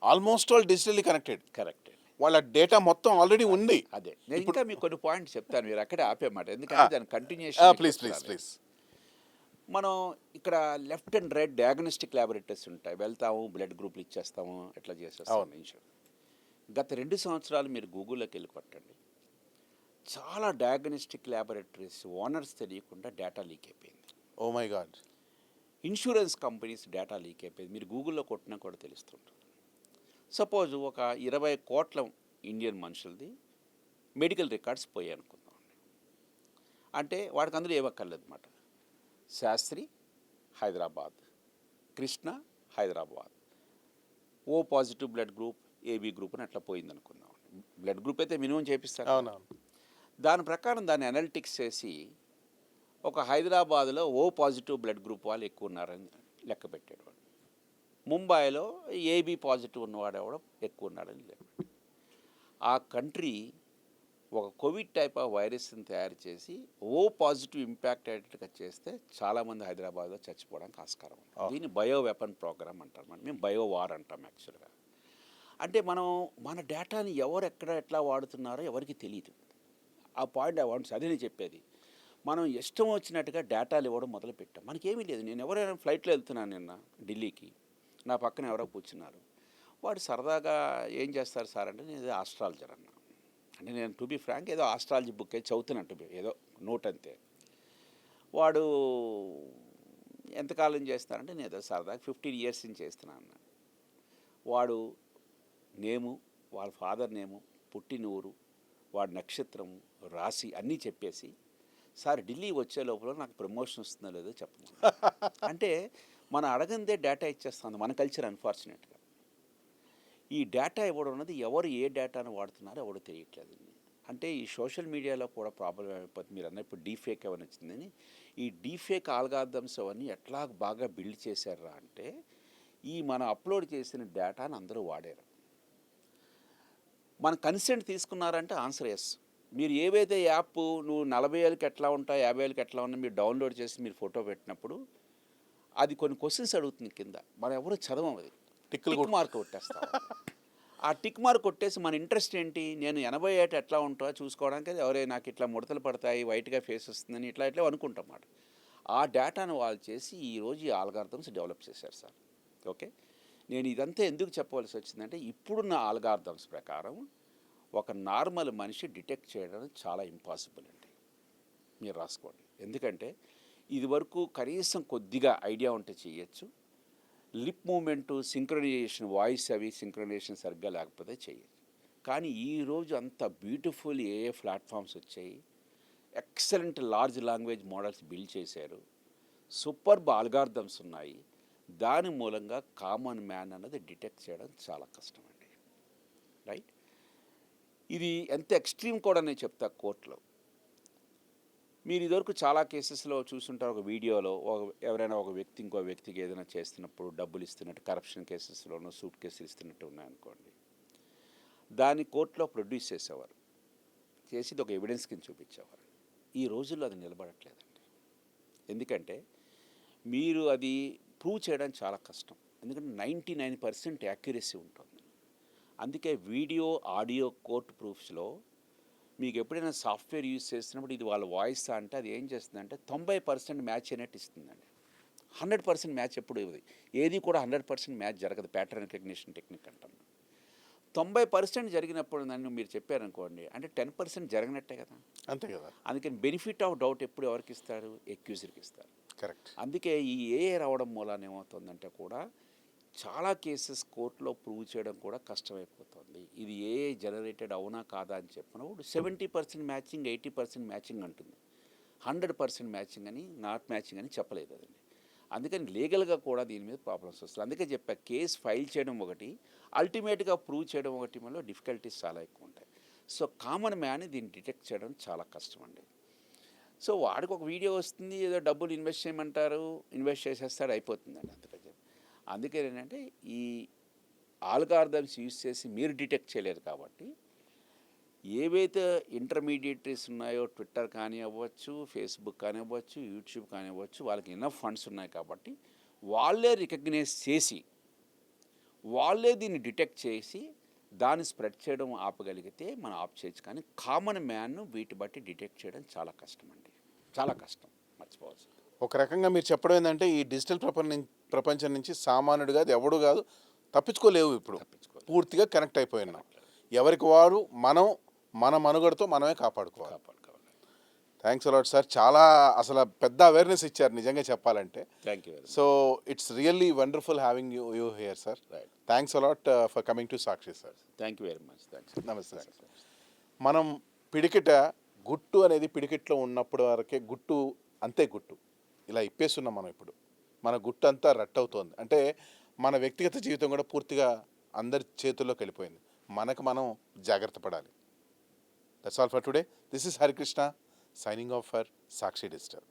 almost all digitally connected. Correct. వాళ్ళ డేటా మొత్తం ఆల్రెడీ ఉంది. అదే నేను ఇంకా మీకు కొన్ని పాయింట్స్ చెప్తాను, మీరు అక్కడే ఆపేమాట, ఎందుకంటే దాని కంటిన్యూషన్. Please please please. మనం ఇక్కడ left and right diagnostic laboratories ఉంటాయి, వెళ్తాము బ్లడ్ గ్రూప్లు ఇచ్చేస్తాము, ఎట్లా చేసేస్తాము. గత 2 సంవత్సరాలు మీరు గూగుల్లోకి వెళ్ళి కొట్టండి, చాలా డయాగ్నోస్టిక్ ల్యాబొరేటరీస్ ఓనర్స్ తెలియకుండా డేటా లీక్ అయిపోయింది. Oh my god. Insurance companies data leak అయిపోయింది, మీరు గూగుల్లో కొట్టినా కూడా తెలుస్తుంటుంది. సపోజ్ ఒక 20 కోట్ల ఇండియన్ మనుషులది మెడికల్ రికార్డ్స్ పోయాయి అనుకుందాం. అంటే వాడికి అందరూ ఏమక్కర్లేదు అనమాట, Sastri Hyderabad, Krishna Hyderabad, O positive blood group, AB group అని అట్లా పోయింది అనుకుందాం. బ్లడ్ గ్రూప్ అయితే మినిమం చేపిస్తారు. అవునవును. దాని ప్రకారం దాన్ని అనలిటిక్స్ చేసి ఒక హైదరాబాద్లో ఓ పాజిటివ్ బ్లడ్ గ్రూప్ వాళ్ళు ఎక్కువ ఉన్నారని లెక్క పెట్టాడు వాడు, ముంబైలో ఏబీ పాజిటివ్ ఉన్నవాడు ఎవడో ఎక్కువ ఉన్నాడని లెక్క పెట్టాడు. ఆ కంట్రీ ఒక కోవిడ్ టైప్ ఆఫ్ వైరస్ని తయారు చేసి ఓ పాజిటివ్ ఇంపాక్ట్ అయ్యేట్టుగా చేస్తే చాలామంది హైదరాబాద్లో చచ్చిపోవడానికి ఆస్కారం ఉంది. దీన్ని బయో వెపన్ ప్రోగ్రామ్ అంటారు, మేము బయో వార్ అంటాం యాక్చువల్గా. అంటే మనం మన డేటాని ఎవరు ఎక్కడ ఎట్లా వాడుతున్నారో ఎవరికి తెలియదు. ఆ పాయింట్ ఐ వాంట్స్, అదే నేను చెప్పేది. మనం ఇష్టం వచ్చినట్టుగా డేటాలు ఇవ్వడం మొదలుపెట్టాం, మనకేమీ లేదు. నేను ఎవరైనా ఫ్లైట్లో వెళ్తున్నాను నిన్న ఢిల్లీకి, నా పక్కన ఎవరో కూర్చున్నారు, వాడు సరదాగా ఏం చేస్తారు సార్ అంటే, నేను ఏదో ఆస్ట్రాలజర్ అన్నా. అంటే నేను టు బి ఫ్రాంక్ ఏదో ఆస్ట్రాలజీ బుక్ అయితే చదువుతున్నట్టు ఏదో నోట్ అంతే. వాడు ఎంతకాలం చేస్తానంటే, నేను ఏదో సరదాగా 15 years నుంచి చేస్తున్నాను అన్నాడు. వాడు నేము, వాళ్ళ ఫాదర్ నేము, పుట్టిన ఊరు, వాడి నక్షత్రము, రాశి అన్నీ చెప్పేసి, సార్ ఢిల్లీ వచ్చే లోపల నాకు ప్రమోషన్ వస్తుందో లేదో చెప్పమని. అంటే మనం అడగందే డేటా ఇచ్చేస్తుంది మన కల్చర్. అన్ఫార్చునేట్గా ఈ డేటా ఇవ్వడం అన్నది ఎవరు ఏ డేటాను వాడుతున్నారో ఎవరు తెలియట్లేదు. అంటే ఈ సోషల్ మీడియాలో కూడా ప్రాబ్లం అయిపోతుంది. మీరు అన్న ఇప్పుడు డీఫేక్ ఏమైనా వచ్చిందని, ఈ డీఫేక్ ఆల్గారిథమ్స్ అవన్నీ ఎట్లా బాగా బిల్డ్ చేశారా అంటే, ఈ మనం అప్లోడ్ చేసిన డేటాను అందరూ వాడారు. మన కన్సెంట్ తీసుకున్నారంటే ఆన్సర్ ఎస్. మీరు ఏవైతే యాప్ నువ్వు 40 ఏళ్ళకి ఎట్లా ఉంటావు, 50 ఏళ్ళకి ఎట్లా ఉన్నా మీరు డౌన్లోడ్ చేసి మీరు ఫోటో పెట్టినప్పుడు అది కొన్ని క్వశ్చన్స్ అడుగుతుంది కింద, మనం ఎవరు చదవం, అది టిక్ మార్క్ కొట్టేస్తాం. ఆ టిక్ మార్క్ కొట్టేసి మన ఇంట్రెస్ట్ ఏంటి, నేను 80 ఏట ఎట్లా ఉంటావో చూసుకోవడానికి, ఎవరే నాకు ఇట్లా ముడతలు పడతాయి, వైట్గా ఫేస్ వస్తుందని ఇట్లా ఇట్లా అనుకుంటాం అన్నమాట. ఆ డేటాను వాళ్ళు చేసి ఈరోజు ఈ ఆల్గారిథమ్స్ డెవలప్ చేశారు సార్. ఓకే, నేను ఇదంతా ఎందుకు చెప్పవలసి వచ్చిందంటే, ఇప్పుడున్న ఆల్గారిథమ్స్ ప్రకారం ఒక నార్మల్ మనిషి డిటెక్ట్ చేయడం చాలా ఇంపాసిబుల్ అండి. మీరు రాసుకోండి, ఎందుకంటే ఇది వరకు కనీసం కొద్దిగా ఐడియా ఉంటే చేయొచ్చు. లిప్ మూమెంటు, సింక్రనైజేషన్, వాయిస్ అవి సింక్రనైజేషన్ సరిగ్గా లేకపోతే చేయొచ్చు. కానీ ఈరోజు అంత బ్యూటిఫుల్ ఏ ప్లాట్ఫామ్స్ వచ్చాయి, excellent large language models build చేశారు, సూపర్బ్ ఆల్గారిథమ్స్ ఉన్నాయి. దాని మూలంగా కామన్ మ్యాన్ అన్నది డిటెక్ట్ చేయడం చాలా కష్టం అండి. రైట్, ఇది ఎంత ఎక్స్ట్రీమ్ కూడా నేను చెప్తా. కోర్టులో మీరు ఇదివరకు చాలా కేసెస్లో చూసుంటారు, ఒక వీడియోలో ఎవరైనా ఒక వ్యక్తి ఇంకో వ్యక్తికి ఏదైనా చేస్తున్నప్పుడు డబ్బులు ఇస్తున్నట్టు, కరప్షన్ కేసెస్లోనూ సూట్ కేసులు ఇస్తున్నట్టు ఉన్నాయనుకోండి, దాన్ని కోర్టులో ప్రొడ్యూస్ చేసేవారు, చేసి ఇది ఒక ఎవిడెన్స్ కింద చూపించేవారు. ఈ రోజుల్లో అది నిలబడట్లేదండి. ఎందుకంటే మీరు అది ప్రూవ్ చేయడం చాలా కష్టం, ఎందుకంటే 99% యాక్యురసీ ఉంటుంది. అందుకే వీడియో, ఆడియో కోర్ట్ ప్రూఫ్స్లో మీకు ఎప్పుడైనా సాఫ్ట్వేర్ యూజ్ చేస్తున్నప్పుడు ఇది వాళ్ళ వాయిస్ అంటే అది ఏం చేస్తుందంటే 90% మ్యాచ్ అయినట్టు ఇస్తుందండి. 100% మ్యాచ్ ఎప్పుడు ఇవ్వదు, ఏది కూడా 100% మ్యాచ్ జరగదు. ప్యాటర్న్ రికగ్నిషన్ టెక్నిక్ అంటాం. 90% జరిగినప్పుడు నన్ను మీరు చెప్పారనుకోండి, అంటే 10% జరగనట్టే కదా. అంతే కదా. అందుకని బెనిఫిట్ ఆఫ్ డౌట్ ఎప్పుడు ఎవరికి ఇస్తారు, ఎక్యూజర్కి ఇస్తారు. కరెక్ట్. అందుకే ఈ ఏఏ రావడం మూలాన ఏమవుతుందంటే కూడా చాలా కేసెస్ కోర్టులో ప్రూవ్ చేయడం కూడా కష్టమైపోతుంది. ఇది ఏఐ జనరేటెడ్ అవునా కాదా అని చెప్పినప్పుడు 70% మ్యాచింగ్, 80% మ్యాచింగ్ అంటుంది. 100% మ్యాచింగ్ అని, నాట్ మ్యాచింగ్ అని చెప్పలేదు అదండి. అందుకని లీగల్గా కూడా దీని మీద ప్రాబ్లమ్స్ వస్తాయి. అందుకే చెప్పా, కేసు ఫైల్ చేయడం ఒకటి, అల్టిమేట్గా ప్రూవ్ చేయడం ఒకటి, మనలో డిఫికల్టీస్ చాలా ఎక్కువ ఉంటాయి. సో కామన్ మ్యాన్ దీన్ని డిటెక్ట్ చేయడం చాలా కష్టం అండి. సో వాడికి ఒక వీడియో వస్తుంది, ఏదో డబ్బులు ఇన్వెస్ట్ చేయమంటారు, ఇన్వెస్ట్ చేసేస్తాడు, అయిపోతుందండి అంతగా చెప్పి. అందుకే ఏంటంటే ఈ ఆల్గారిథమ్స్ యూజ్ చేసి మీరు డిటెక్ట్ చేయలేరు కాబట్టి, ఏవైతే ఇంటర్మీడియటరీస్ ఉన్నాయో, ట్విట్టర్ కానీ అవ్వచ్చు, ఫేస్బుక్ కానీ అవ్వచ్చు, యూట్యూబ్ కానీ అవ్వచ్చు, వాళ్ళకి ఎనఫ్ ఫండ్స్ ఉన్నాయి కాబట్టి వాళ్ళే రికగ్నైజ్ చేసి, వాళ్ళే దీన్ని డిటెక్ట్ చేసి దాన్ని స్ప్రెడ్ చేయడం ఆపగలిగితే మనం ఆప్ చేయొచ్చు. కానీ కామన్ మ్యాన్ను వీటి బట్టి డిటెక్ట్ చేయడం చాలా కష్టం అండి, చాలా కష్టం, మర్చిపోవచ్చు. ఒక రకంగా మీరు చెప్పడం ఏంటంటే ఈ డిజిటల్ ప్రపంచం నుంచి సామాన్యుడు కాదు, ఎవడు కాదు, తప్పించుకోలేవు. ఇప్పుడు తప్పించుకోవాలి, పూర్తిగా కనెక్ట్ అయిపోయి ఉన్నాం. ఎవరికి వారు మనం మన మనుగడతో మనమే కాపాడుకోవాలి. Thanks a lot sir. చాలా అసలు పెద్ద అవేర్నెస్ ఇచ్చారు నిజంగా చెప్పాలంటే. Thank you very much. So it's really wonderful having you here sir. Right, thanks a lot for coming to Sakshi sir. Thank you very much. Thanks. నమస్తే సార్. మనం పిడికిట గుట్టు అనేది పిడికిట్లో ఉన్నప్పుడు వరకే గుట్టు, అంతే గుట్టు. ఇలా ఇప్పేస్తున్నాం మనం. ఇప్పుడు మన గుట్టు అంతా రట్టవుతోంది. అంటే మన వ్యక్తిగత జీవితం కూడా పూర్తిగా అందరి చేతుల్లోకి వెళ్ళిపోయింది. మనకు మనం జాగ్రత్త పడాలి. That's all for today. This is Harikrishna signing off for Sakshi Digital.